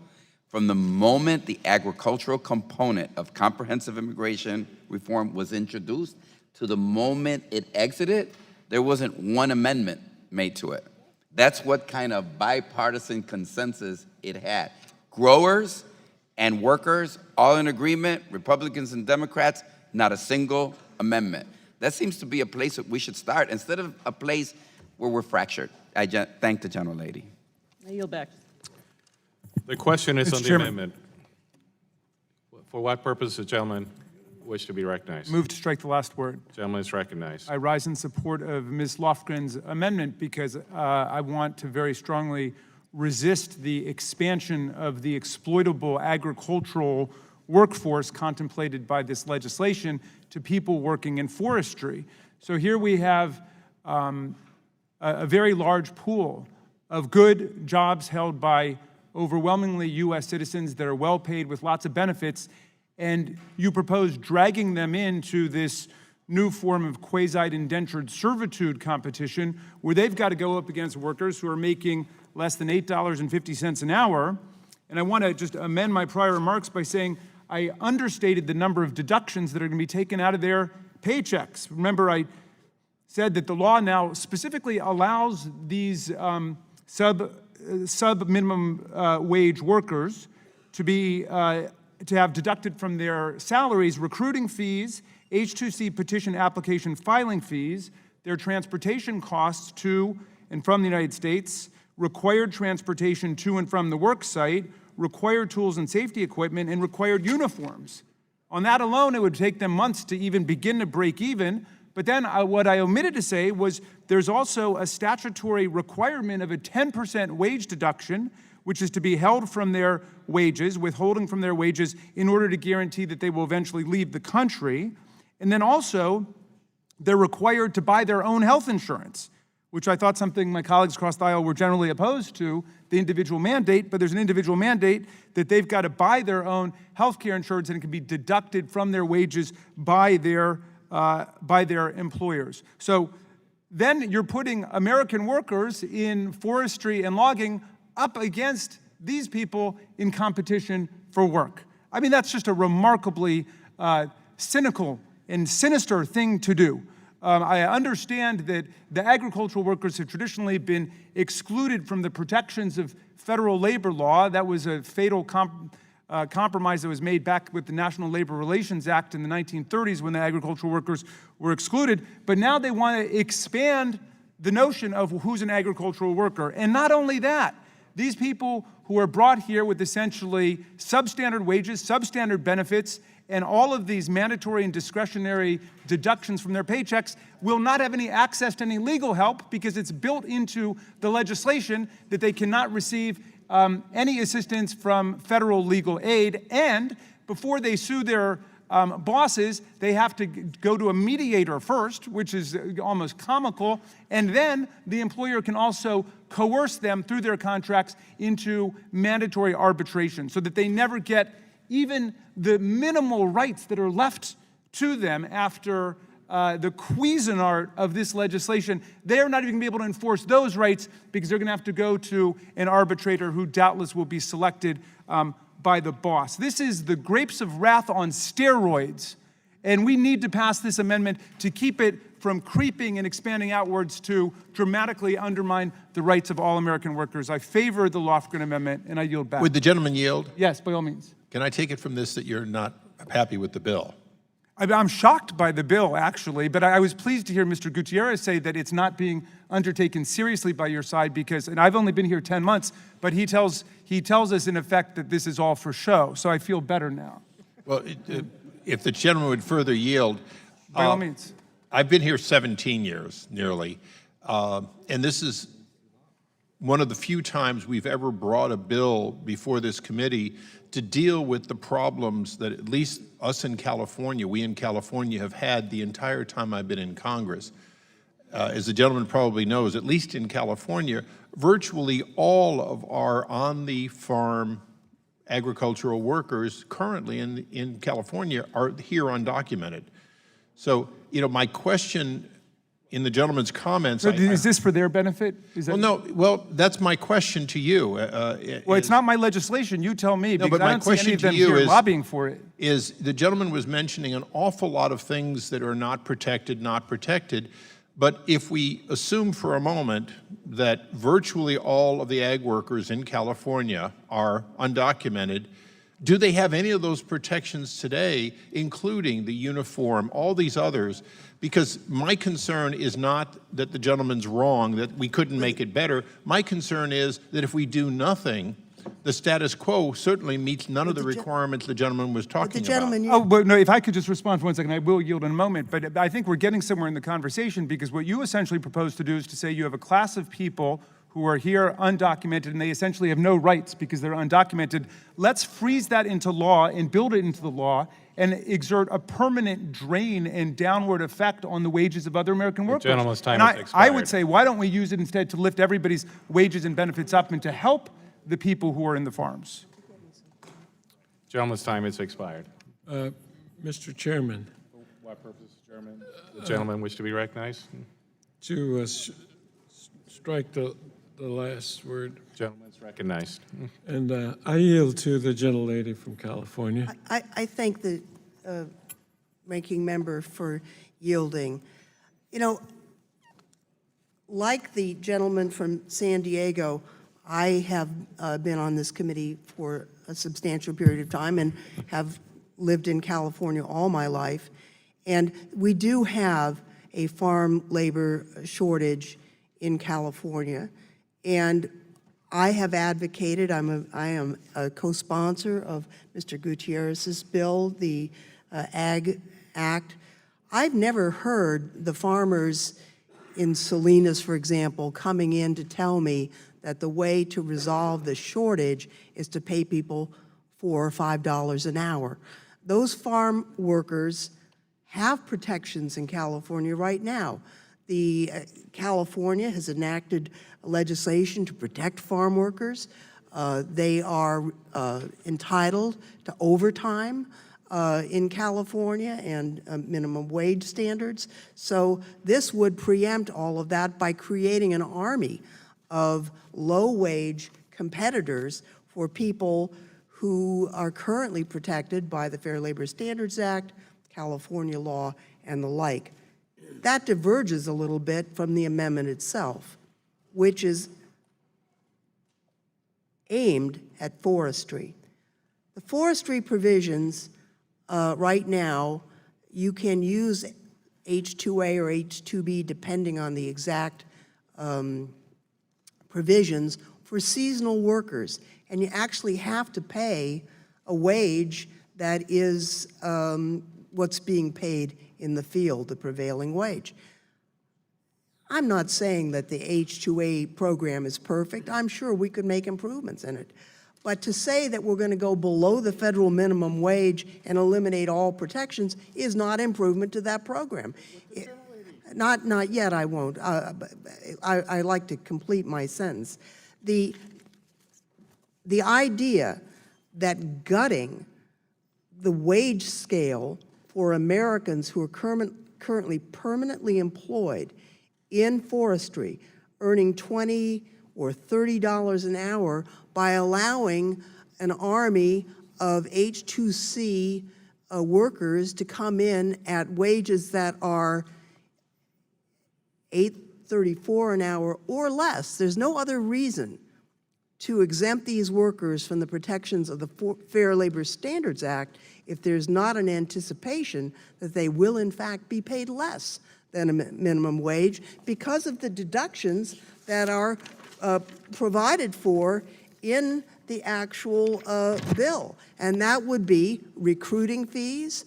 Speaker 14: From the moment the agricultural component of comprehensive immigration reform was introduced to the moment it exited, there wasn't one amendment made to it. That's what kind of bipartisan consensus it had. Growers and workers all in agreement, Republicans and Democrats, not a single amendment. That seems to be a place that we should start instead of a place where we're fractured. I thank the gentlelady.
Speaker 15: I yield back.
Speaker 4: The question is
Speaker 11: Mr.
Speaker 4: on the
Speaker 11: Chairman.
Speaker 4: amendment. For what purpose does the gentleman wish to be recognized?
Speaker 11: Move to strike the last word.
Speaker 4: Gentleman is recognized.
Speaker 11: I rise in support of Ms. Lofgren's amendment because I want to very strongly resist the expansion of the exploitable agricultural workforce contemplated by this legislation to people working in forestry. So here we have a very large pool of good jobs held by overwhelmingly U.S. citizens that are well paid with lots of benefits, and you propose dragging them into this new form of quasi-indentured servitude competition where they've got to go up against workers who are making less than $8.50 an hour. And I want to just amend my prior remarks by saying I understated the number of deductions that are going to be taken out of their paychecks. Remember, I said that the law now specifically allows these sub-minimum wage workers to have deducted from their salaries recruiting fees, H-2C petition application filing fees, their transportation costs to and from the United States, required transportation to and from the work site, required tools and safety equipment, and required uniforms. On that alone, it would take them months to even begin to break even. But then what I omitted to say was there's also a statutory requirement of a 10% wage deduction, which is to be held from their wages, withholding from their wages in order to guarantee that they will eventually leave the country. And then also, they're required to buy their own health insurance, which I thought something my colleagues across the aisle were generally opposed to, the individual mandate, but there's an individual mandate that they've got to buy their own health care insurance and it can be deducted from their wages by their employers. So then you're putting American workers in forestry and logging up against these people in competition for work. I mean, that's just a remarkably cynical and sinister thing to do. I understand that the agricultural workers have traditionally been excluded from the protections of federal labor law. That was a fatal compromise that was made back with the National Labor Relations Act in the 1930s when the agricultural workers were excluded. But now they want to expand the notion of who's an agricultural worker. And not only that, these people who are brought here with essentially substandard wages, substandard benefits, and all of these mandatory and discretionary deductions from their paychecks will not have any access to any legal help because it's built into the legislation that they cannot receive any assistance from federal legal aid. And before they sue their bosses, they have to go to a mediator first, which is almost comical, and then the employer can also coerce them through their contracts into mandatory arbitration so that they never get even the minimal rights that are left to them after the Cuisinart of this legislation. They're not even going to be able to enforce those rights because they're going to have to go to an arbitrator who doubtless will be selected by the boss. This is the grapes of wrath on steroids, and we need to pass this amendment to keep it from creeping and expanding outwards to dramatically undermine the rights of all American workers. I favor the Lofgren Amendment, and I yield back.
Speaker 1: Would the gentleman yield?
Speaker 11: Yes, by all means.
Speaker 1: Can I take it from this that you're not happy with the bill?
Speaker 11: I'm shocked by the bill, actually, but I was pleased to hear Mr. Gutierrez say that it's not being undertaken seriously by your side because, and I've only been here 10 months, but he tells us in effect that this is all for show, so I feel better now.
Speaker 1: Well, if the gentleman would further yield.
Speaker 11: By all means.
Speaker 1: I've been here 17 years, nearly, and this is one of the few times we've ever brought a bill before this committee to deal with the problems that at least us in California, we in California have had the entire time I've been in Congress.
Speaker 16: as the gentleman probably knows, at least in California, virtually all of our on-the-farm agricultural workers currently in California are here undocumented. So, my question in the gentleman's comments...
Speaker 11: So is this for their benefit?
Speaker 16: Well, that's my question to you.
Speaker 11: Well, it's not my legislation. You tell me,
Speaker 16: No,
Speaker 11: because
Speaker 16: but
Speaker 11: I
Speaker 16: my
Speaker 11: don't see any
Speaker 16: question
Speaker 11: of
Speaker 16: to
Speaker 11: them
Speaker 16: you
Speaker 11: here
Speaker 16: is,
Speaker 11: lobbying for it.
Speaker 16: The gentleman was mentioning an awful lot of things that are not protected, but if we assume for a moment that virtually all of the ag workers in California are undocumented, do they have any of those protections today, including the uniform, all these others? Because my concern is not that the gentleman's wrong, that we couldn't make it better. My concern is that if we do nothing, the status quo certainly meets none of the requirements the gentleman was talking about.
Speaker 11: Oh, but no, if I could just respond for 1 second, I will yield in a moment. But I think we're getting somewhere in the conversation, because what you essentially propose to do is to say you have a class of people who are here undocumented, and they essentially have no rights because they're undocumented. Let's freeze that into law and build it into the law and exert a permanent drain and downward effect on the wages of other American workers.
Speaker 4: Gentleman's time
Speaker 11: and
Speaker 4: has expired.
Speaker 11: I would say, why don't we use it instead to lift everybody's wages and benefits up and to help the people who are in the farms?
Speaker 4: Gentleman's time has expired.
Speaker 3: Mr. Chairman.
Speaker 4: For what purpose, Chairman? The gentleman wish to be recognized?
Speaker 3: To strike the last word.
Speaker 4: Gentleman's recognized.
Speaker 3: And I yield to the gentlelady from California.
Speaker 5: I thank the ranking member for yielding. Like the gentleman from San Diego, I have been on this committee for a substantial period of time and have lived in California all my life. And we do have a farm labor shortage in California. And I have advocated, I am a co-sponsor of Mr. Gutierrez's bill, the Ag Act. I've never heard the farmers in Salinas, for example, coming in to tell me that the way to resolve the shortage is to pay people $4 or $5 an hour. Those farm workers have protections in California right now. California has enacted legislation to protect farm workers. They are entitled to overtime in California and minimum wage standards. So this would preempt all of that by creating an army of low-wage competitors for people who are currently protected by the Fair Labor Standards Act, California law, and the like. That diverges a little bit from the amendment itself, which is aimed at forestry. The forestry provisions right now, you can use H2A or H2B depending on the exact provisions for seasonal workers, and you actually have to pay a wage that is what's being paid in the field, the prevailing wage. I'm not saying that the H2A program is perfect. I'm sure we could make improvements in it. But to say that we're going to go below the federal minimum wage and eliminate all protections is not improvement to that program. Not yet, I won't. I like to complete my sentence. The idea that gutting the wage scale for Americans who are currently permanently employed in forestry, earning $20 or $30 an hour by allowing an army of H2C workers to come in at wages that are $8.34 an hour or less. There's no other reason to exempt these workers from the protections of the Fair Labor Standards Act if there's not an anticipation that they will in fact be paid less than a minimum wage because of the deductions that are provided for in the actual bill. And that would be recruiting fees,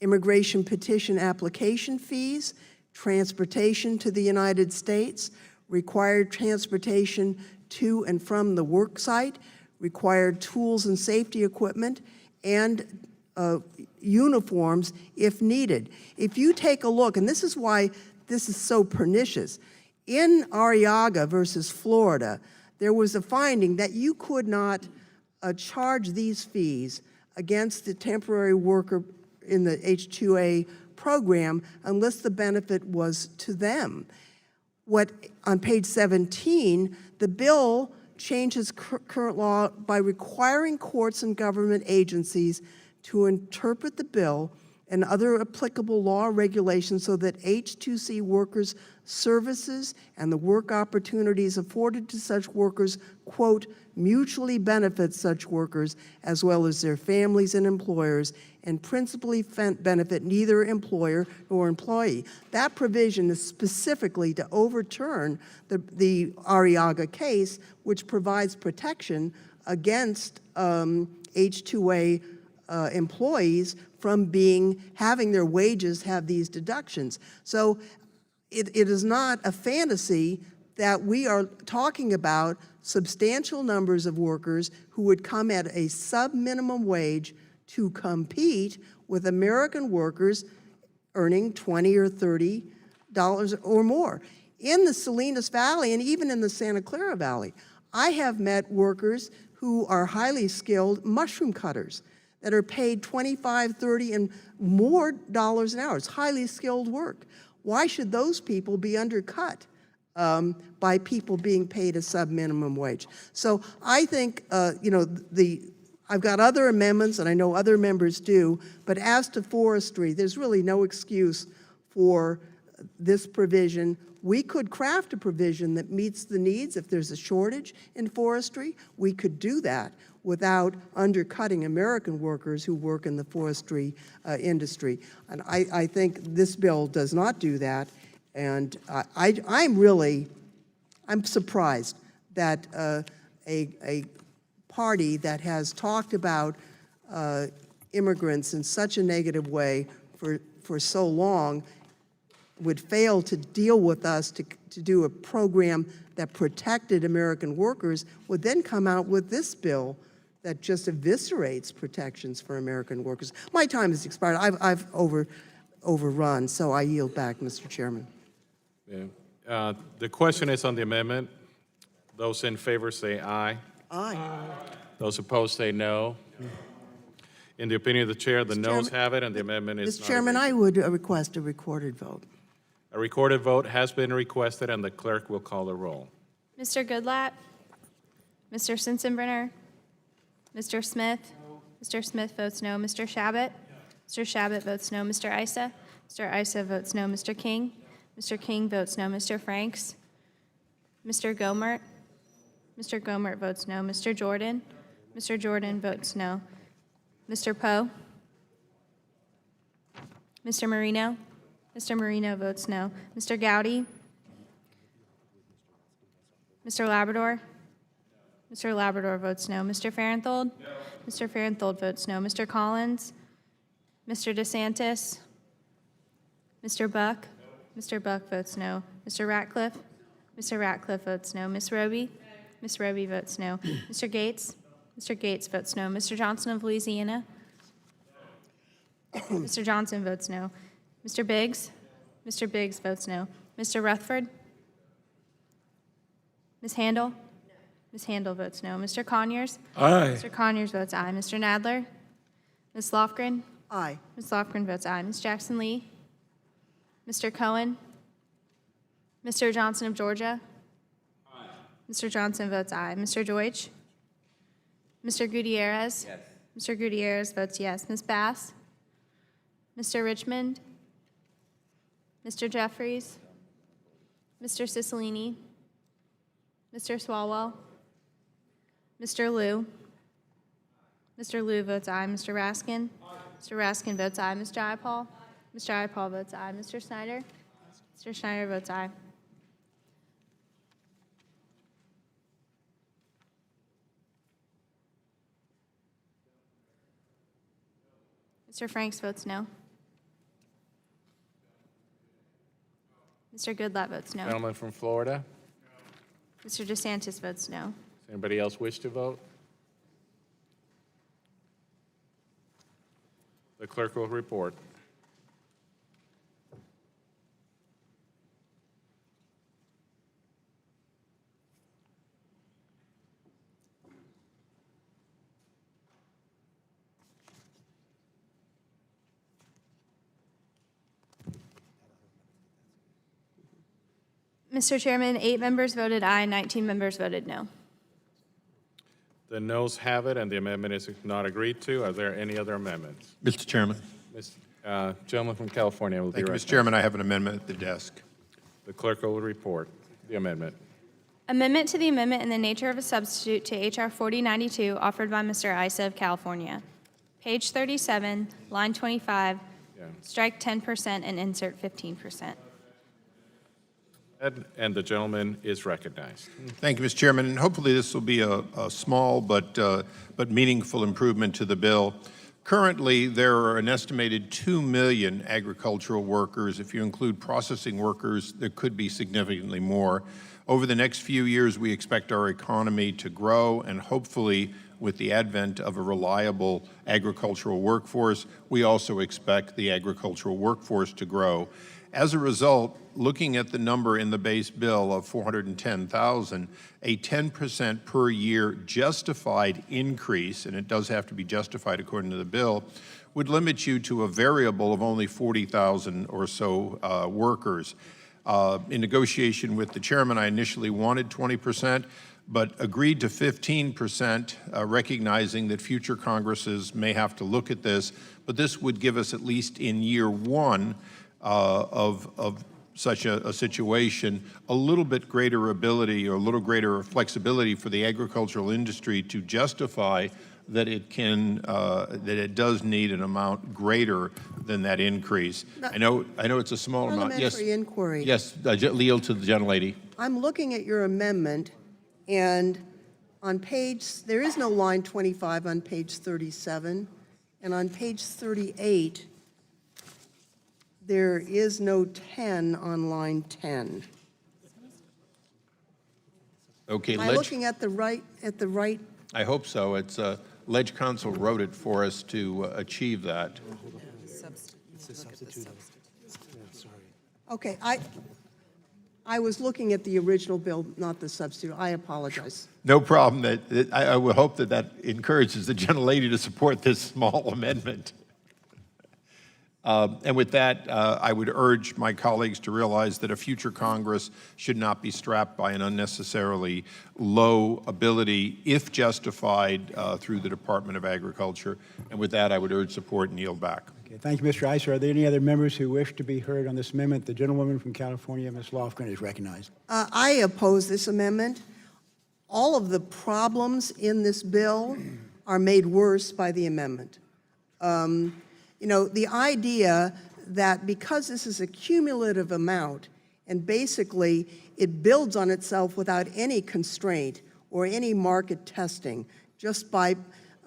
Speaker 5: immigration petition application fees, transportation to the United States, required transportation to and from the work site, required tools and safety equipment, and uniforms if needed. If you take a look, and this is why this is so pernicious. In Arriaga versus Florida, there was a finding that you could not charge these fees against the temporary worker in the H-2A program unless the benefit was to them. On page 17, the bill changes current law by requiring courts and government agencies to interpret the bill and other applicable law or regulations so that H-2C workers' services and the work opportunities afforded to such workers, quote, mutually benefit such workers as well as their families and employers, and principally benefit neither employer nor employee. That provision is specifically to overturn the Arriaga case, which provides protection against H-2A employees from having their wages have these deductions. So it is not a fantasy that we are talking about substantial numbers of workers who would come at a sub-minimum wage to compete with American workers earning $20 or $30 or more. In the Salinas Valley and even in the Santa Clara Valley, I have met workers who are highly skilled mushroom cutters that are paid $25, $30, and more dollars an hour. It's highly skilled work. Why should those people be undercut by people being paid a sub-minimum wage? So I think, I've got other amendments, and I know other members do, but as to forestry, there's really no excuse for this provision. We could craft a provision that meets the needs. If there's a shortage in forestry, we could do that without undercutting American workers who work in the forestry industry. And I think this bill does not do that. And I'm surprised that a party that has talked about immigrants in such a negative way for so long would fail to deal with us to do a program that protected American workers, would then come out with this bill that just eviscerates protections for American workers. My time has expired. I've overrun, so I yield back, Mr. Chairman.
Speaker 4: Yeah. The question is on the amendment. Those in favor say aye.
Speaker 5: Aye.
Speaker 4: Those opposed say no. In the opinion of the chair, the noes have it, and the amendment is
Speaker 5: Mr.
Speaker 4: not
Speaker 5: Chairman,
Speaker 4: agreed.
Speaker 5: I would request a recorded vote.
Speaker 4: A recorded vote has been requested, and the clerk will call the roll.
Speaker 2: Mr. Goodlatte? Mr. Sensenbrenner? Mr. Smith? Mr. Smith votes no. Mr. Shabbat? Mr. Shabbat votes no. Mr. Issa? Mr. Issa votes no. Mr. King? Mr. King votes no. Mr. Franks? Mr. Gomert? Mr. Gomert votes no. Mr. Jordan? Mr. Jordan votes no. Mr. Poe? Mr. Marino? Mr. Marino votes no. Mr. Gowdy? Mr. Labrador? Mr. Labrador votes no. Mr. Farenthold? No. Mr. Farenthold votes no. Mr. Collins? Mr. DeSantis? Mr. Buck? No. Mr. Buck votes no. Mr. Ratcliffe? Mr. Ratcliffe votes no. Ms. Roby? Ms. Roby votes no. Mr. Gates? Mr. Gates votes no. Mr. Johnson of Louisiana? Mr. Johnson votes no. Mr. Biggs? Mr. Biggs votes no. Mr. Rutherford? Ms. Handel? Ms. Handel votes no. Mr. Conyers?
Speaker 3: Aye.
Speaker 2: Mr. Conyers votes aye. Mr. Nadler? Ms. Lofgren?
Speaker 5: Aye.
Speaker 2: Ms. Lofgren votes aye. Ms. Jackson Lee? Mr. Cohen? Mr. Johnson of Georgia? Aye. Mr. Johnson votes aye. Mr. Deutsch? Mr. Gutierrez? Yes. Mr. Gutierrez votes yes. Ms. Bass? Mr. Richmond? Mr. Jeffries? Mr. Cicilline? Mr. Swalwell? Mr. Liu? Mr. Liu votes aye. Mr. Raskin? Mr. Raskin votes aye. Mr. Ipaul? Mr. Ipaul votes aye. Mr. Snyder? Mr. Snyder votes aye. Mr. Franks votes no. Mr. Goodlatte votes no.
Speaker 4: Gentleman from Florida,
Speaker 2: Mr. DeSantis votes no.
Speaker 4: does anybody else wish to vote? The clerk will report.
Speaker 2: Mr. Chairman, 8 members voted aye, 19 members voted no.
Speaker 4: The noes have it, and the amendment is not agreed to. Are there any other amendments?
Speaker 16: Mr. Chairman.
Speaker 4: Gentleman from California will be
Speaker 16: Thank you, Mr.
Speaker 4: recognized.
Speaker 16: Chairman. I have an amendment at the desk.
Speaker 4: The clerk will report the amendment.
Speaker 2: Amendment to the amendment in the nature of a substitute to H.R. 4092 offered by Mr. Issa of California. Page 37, line 25, strike 10% and insert 15%.
Speaker 4: And the gentleman is recognized.
Speaker 16: Thank you, Mr. Chairman. And hopefully this will be a small but meaningful improvement to the bill. Currently, there are an estimated 2 million agricultural workers. If you include processing workers, there could be significantly more. Over the next few years, we expect our economy to grow, and hopefully, with the advent of a reliable agricultural workforce, we also expect the agricultural workforce to grow. As a result, looking at the number in the base bill of 410,000, a 10% per year justified increase, and it does have to be justified according to the bill, would limit you to a variable of only 40,000 or so workers. In negotiation with the chairman, I initially wanted 20%, but agreed to 15%, recognizing that future Congresses may have to look at this. But this would give us, at least in year one of such a situation, a little bit greater ability or a little greater flexibility for the agricultural industry to justify that it can, that it does need an amount greater than that increase. I know it's a small amount. Yes.
Speaker 5: Parliamentary inquiry.
Speaker 16: Yes, yield to the gentlelady.
Speaker 5: I'm looking at your amendment, and on page, there is no line 25 on page 37, and on page 38, there is no 10 on line 10.
Speaker 16: Okay,
Speaker 5: Am I looking at the right,
Speaker 16: I hope so. It's Ledge Council wrote it for us to achieve that.
Speaker 5: Okay, I was looking at the original bill, not the substitute. I apologize.
Speaker 16: No problem. I would hope that encourages the gentlelady to support this small amendment. And with that, I would urge my colleagues to realize that a future Congress should not be strapped by an unnecessarily low ability, if justified, through the Department of Agriculture. And with that, I would urge support and yield back.
Speaker 17: Okay, thank you, Mr. Issa. Are there any other members who wish to be heard on this amendment? The gentlewoman from California, Ms. Lofgren, is recognized.
Speaker 5: I oppose this amendment. All of the problems in this bill are made worse by the amendment. You know, the idea that because this is a cumulative amount and basically it builds on itself without any constraint or any market testing, just by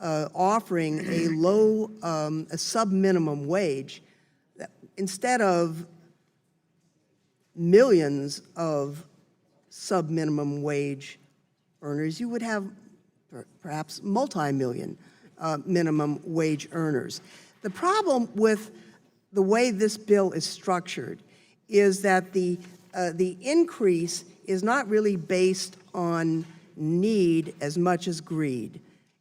Speaker 5: offering a low, a sub-minimum wage, instead of millions of sub-minimum wage earners, you would have perhaps multi-million minimum wage earners. The problem with the way this bill is structured is that the increase is not really based on need as much as greed.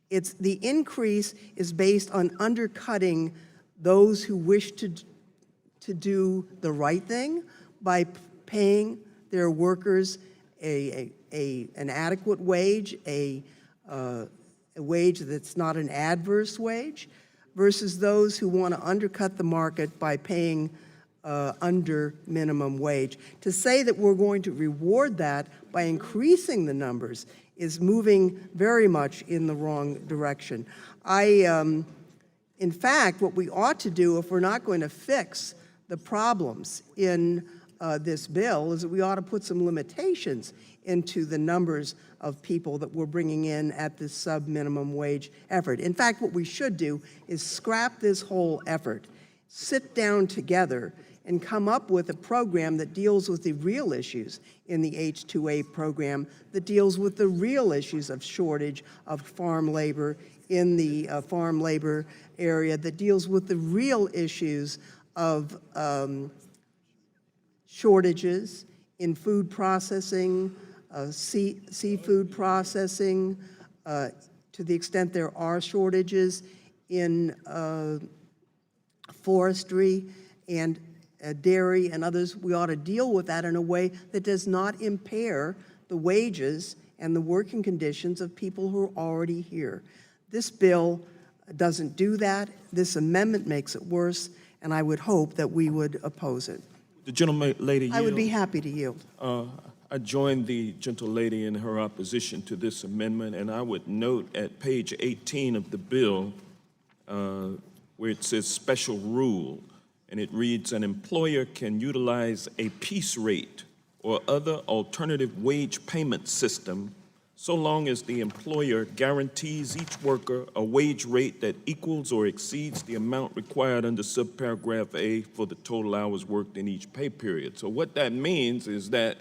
Speaker 5: The increase is based on undercutting those who wish to do the right thing by paying their workers an adequate wage, a wage that's not an adverse wage, versus those who want to undercut the market by paying under minimum wage. To say that we're going to reward that by increasing the numbers is moving very much in the wrong direction. In fact, what we ought to do if we're not going to fix the problems in this bill is that we ought to put some limitations into the numbers of people that we're bringing in at this sub-minimum wage effort. In fact, what we should do is scrap this whole effort, sit down together, and come up with a program that deals with the real issues in the H-2A program, that deals with the real issues of shortage of farm labor in the farm labor area, that deals with the real issues of shortages in food processing, seafood processing, to the extent there are shortages in forestry, and dairy and others, we ought to deal with that in a way that does not impair the wages and the working conditions of people who are already here. This bill doesn't do that. This amendment makes it worse, and I would hope that we would oppose it.
Speaker 8: The gentlelady yield.
Speaker 5: I would be happy to yield.
Speaker 8: I join the gentlelady in her opposition to this amendment, and I would note at page 18 of the bill where it says special rule, and it reads, an employer can utilize a piece rate or other alternative wage payment system so long as the employer guarantees each worker a wage rate that equals or exceeds the amount required under subparagraph A for the total hours worked in each pay period. So what that means is that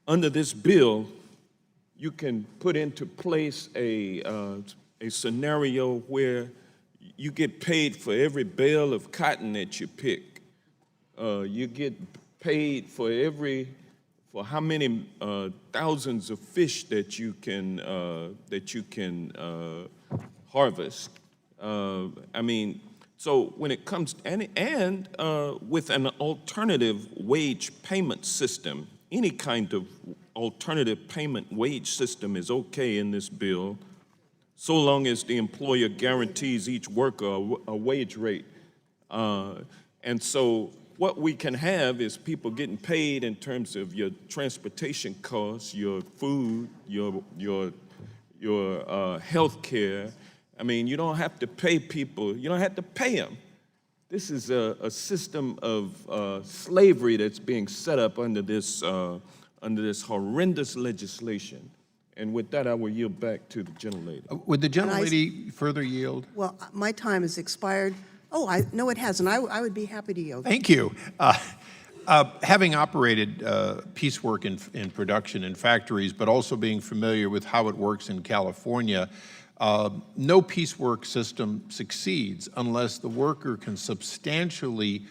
Speaker 8: under this bill, you can put into place a scenario where you get paid for every bale of cotton that you pick. You get paid for how many thousands of fish that you can harvest. I mean, so when it comes and with an alternative wage payment system, any kind of alternative payment wage system is okay in this bill, so long as the employer guarantees each worker a wage rate. And so what we can have is people getting paid in terms of your transportation costs, your food, your health care. I mean, you don't have to pay people, you don't have to pay them. This is a system of slavery that's being set up under this horrendous legislation. And with that, I will yield back to the gentlelady.
Speaker 16: Would the gentlelady further yield?
Speaker 5: Well, my time has expired. Oh, no, it hasn't. I would be happy to yield.
Speaker 16: Thank you. Having operated piecework in production in factories, but also being familiar with how it works in California, no piecework system succeeds unless the worker can substantially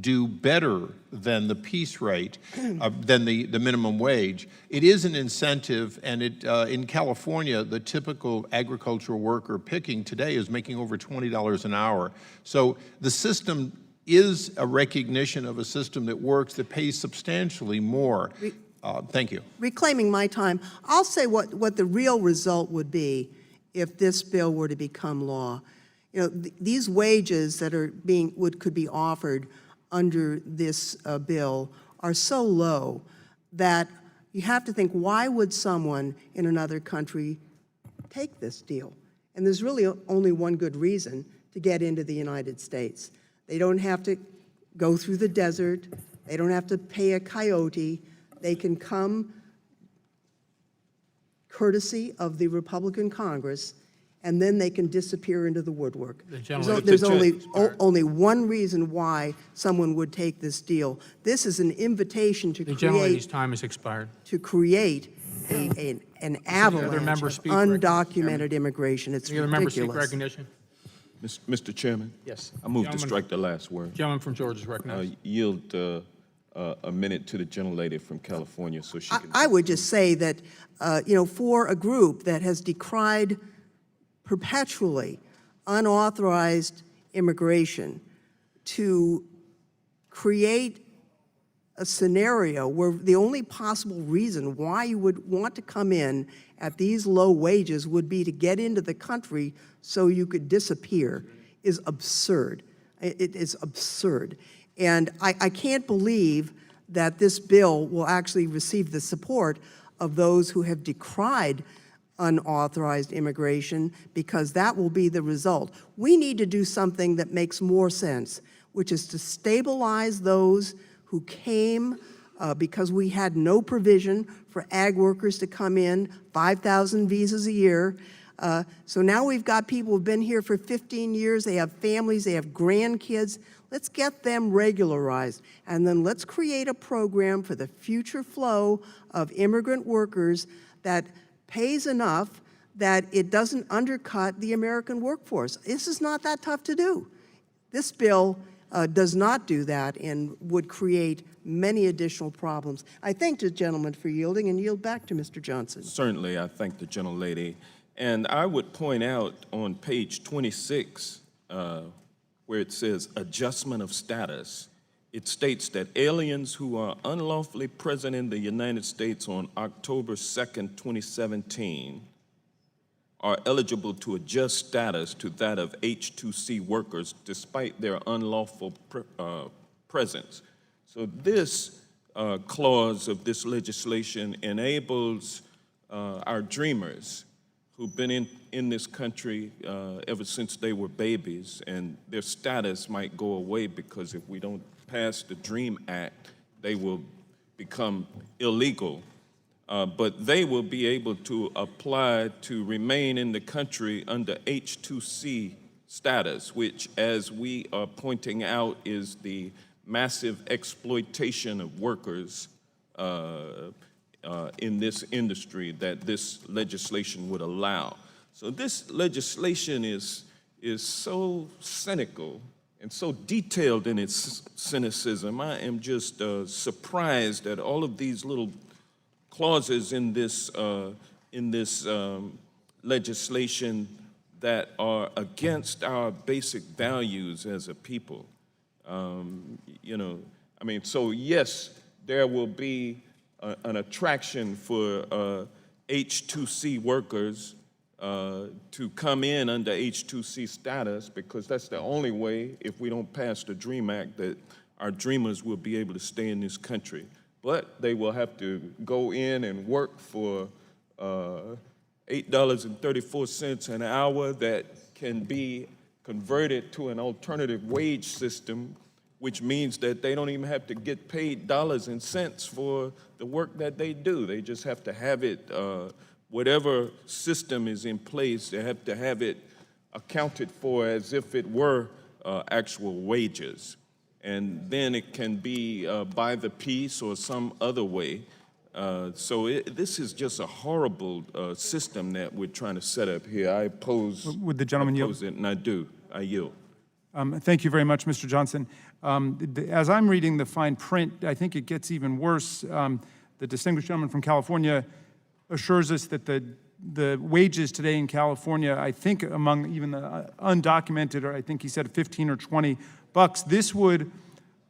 Speaker 16: do better than the piece rate, than the minimum wage. It is an incentive, and in California, the typical agricultural worker picking today is making over $20 an hour. So the system is a recognition of a system that works, that pays substantially more. Thank you.
Speaker 5: Reclaiming my time, I'll say what the real result would be if this bill were to become law. You know, these wages that are could be offered under this bill are so low that you have to think, why would someone in another country take this deal? And there's really only one good reason to get into the United States. They don't have to go through the desert. They don't have to pay a coyote. They can come courtesy of the Republican Congress, and then they can disappear into the woodwork. There's only one reason why someone would take this deal. This is an invitation to
Speaker 18: The gentlelady's time has expired.
Speaker 5: to create an avalanche of undocumented immigration. It's
Speaker 18: Any other member seek
Speaker 5: ridiculous.
Speaker 18: recognition?
Speaker 8: Mr. Chairman?
Speaker 18: Yes.
Speaker 8: I move to
Speaker 18: Gentleman-
Speaker 8: strike the last word.
Speaker 18: Gentleman from Georgia is recognized.
Speaker 8: Yield a minute to the gentlelady from California so she can.
Speaker 5: I would just say that, for a group that has decried perpetually unauthorized immigration, to create a scenario where the only possible reason why you would want to come in at these low wages would be to get into the country so you could disappear is absurd. It is absurd. And I can't believe that this bill will actually receive the support of those who have decried unauthorized immigration, because that will be the result. We need to do something that makes more sense, which is to stabilize those who came because we had no provision for ag workers to come in, 5,000 visas a year. So now we've got people who've been here for 15 years, they have families, they have grandkids. Let's get them regularized, and then let's create a program for the future flow of immigrant workers that pays enough that it doesn't undercut the American workforce. This is not that tough to do. This bill does not do that and would create many additional problems. I thank the gentleman for yielding and yield back to Mr. Johnson.
Speaker 8: Certainly, I thank the gentlelady. And I would point out on page 26, where it says adjustment of status, it states that aliens who are unlawfully present in the United States on October 2nd, 2017 are eligible to adjust status to that of H-2C workers despite their unlawful presence. So this clause of this legislation enables our dreamers who've been in this country ever since they were babies, and their status might go away because if we don't pass the DREAM Act, they will become illegal. But they will be able to apply to remain in the country under H-2C status, which, as we are pointing out, is the massive exploitation of workers in this industry that this legislation would allow. So this legislation is so cynical and so detailed in its cynicism. I am just surprised at all of these little clauses in this legislation that are against our basic values as a people. So yes, there will be an attraction for H-2C workers to come in under H-2C status, because that's the only way, if we don't pass the DREAM Act, that our dreamers will be able to stay in this country. But they will have to go in and work for $8.34 an hour that can be converted to an alternative wage system, which means that they don't even have to get paid dollars and cents for the work that they do. They just have to have it, whatever system is in place, they have to have it accounted for as if it were actual wages. And then it can be by the piece or some other way. This is just a horrible system that we're trying to set up here. I oppose,
Speaker 11: Would the gentleman
Speaker 8: oppose
Speaker 11: yield?
Speaker 8: it, and I do. I yield.
Speaker 11: Thank you very much, Mr. Johnson. As I'm reading the fine print, I think it gets even worse. The distinguished gentleman from California assures us that the wages today in California, I think among even the undocumented, or I think he said 15 or 20 bucks, this would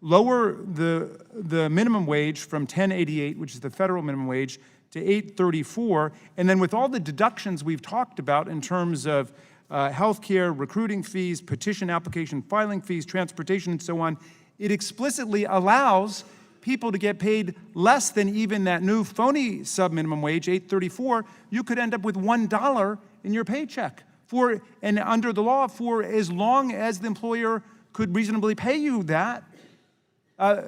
Speaker 11: lower the minimum wage from $10.88, which is the federal minimum wage, to $8.34. And then with all the deductions we've talked about in terms of health care, recruiting fees, petition application, filing fees, transportation, and so on, it explicitly allows people to get paid less than even that new phony sub-minimum wage, $8.34. You could end up with $1 in your paycheck and under the law, for as long as the employer could reasonably pay you that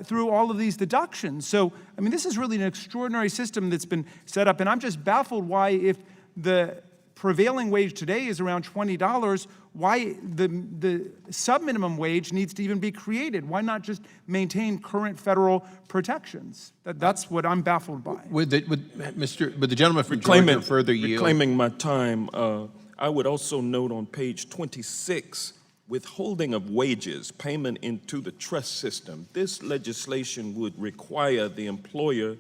Speaker 11: through all of these deductions. So, I mean, this is really an extraordinary system that's been set up, and I'm just baffled why, if the prevailing wage today is around $20, why the sub-minimum wage needs to even be created. Why not just maintain current federal protections? That's what I'm baffled by.
Speaker 16: Would the gentleman from Georgia further yield?
Speaker 8: Reclaiming my time, I would also note on page 26, withholding of wages, payment into the trust system. This legislation would require the employer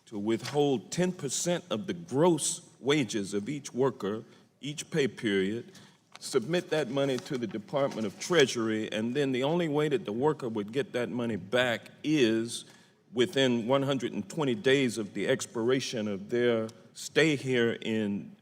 Speaker 8: to withhold 10% of the gross wages of each worker, each pay period, submit that money to the Department of Treasury, and then the only way that the worker would get that money back is within 120 days of the expiration of their stay here in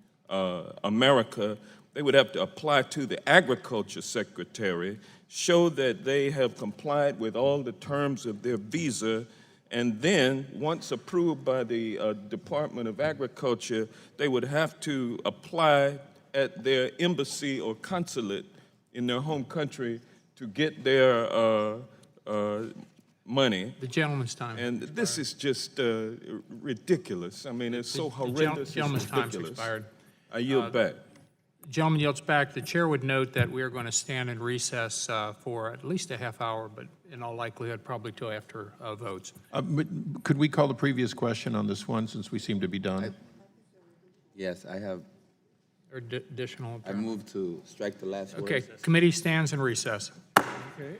Speaker 8: America. They would have to apply to the Agriculture Secretary, show that they have complied with all the terms of their visa, and then, once approved by the Department of Agriculture, they would have to apply at their embassy or consulate in their home country to get their money.
Speaker 18: The gentleman's time.
Speaker 8: And this is just ridiculous. I mean, it's so horrendous.
Speaker 18: The gentleman's
Speaker 8: it's
Speaker 18: time's
Speaker 8: ridiculous.
Speaker 18: expired.
Speaker 8: I yield back.
Speaker 18: Gentleman yields back. The chair would note that we are going to stand in recess for at least a half hour, but in all likelihood, probably till after votes.
Speaker 16: But could we call the previous question on this one, since we seem to be done?
Speaker 14: Yes, I have.
Speaker 18: Or additional.
Speaker 14: I move to strike the last word.
Speaker 18: Okay, committee stands in recess.
Speaker 3: Okay.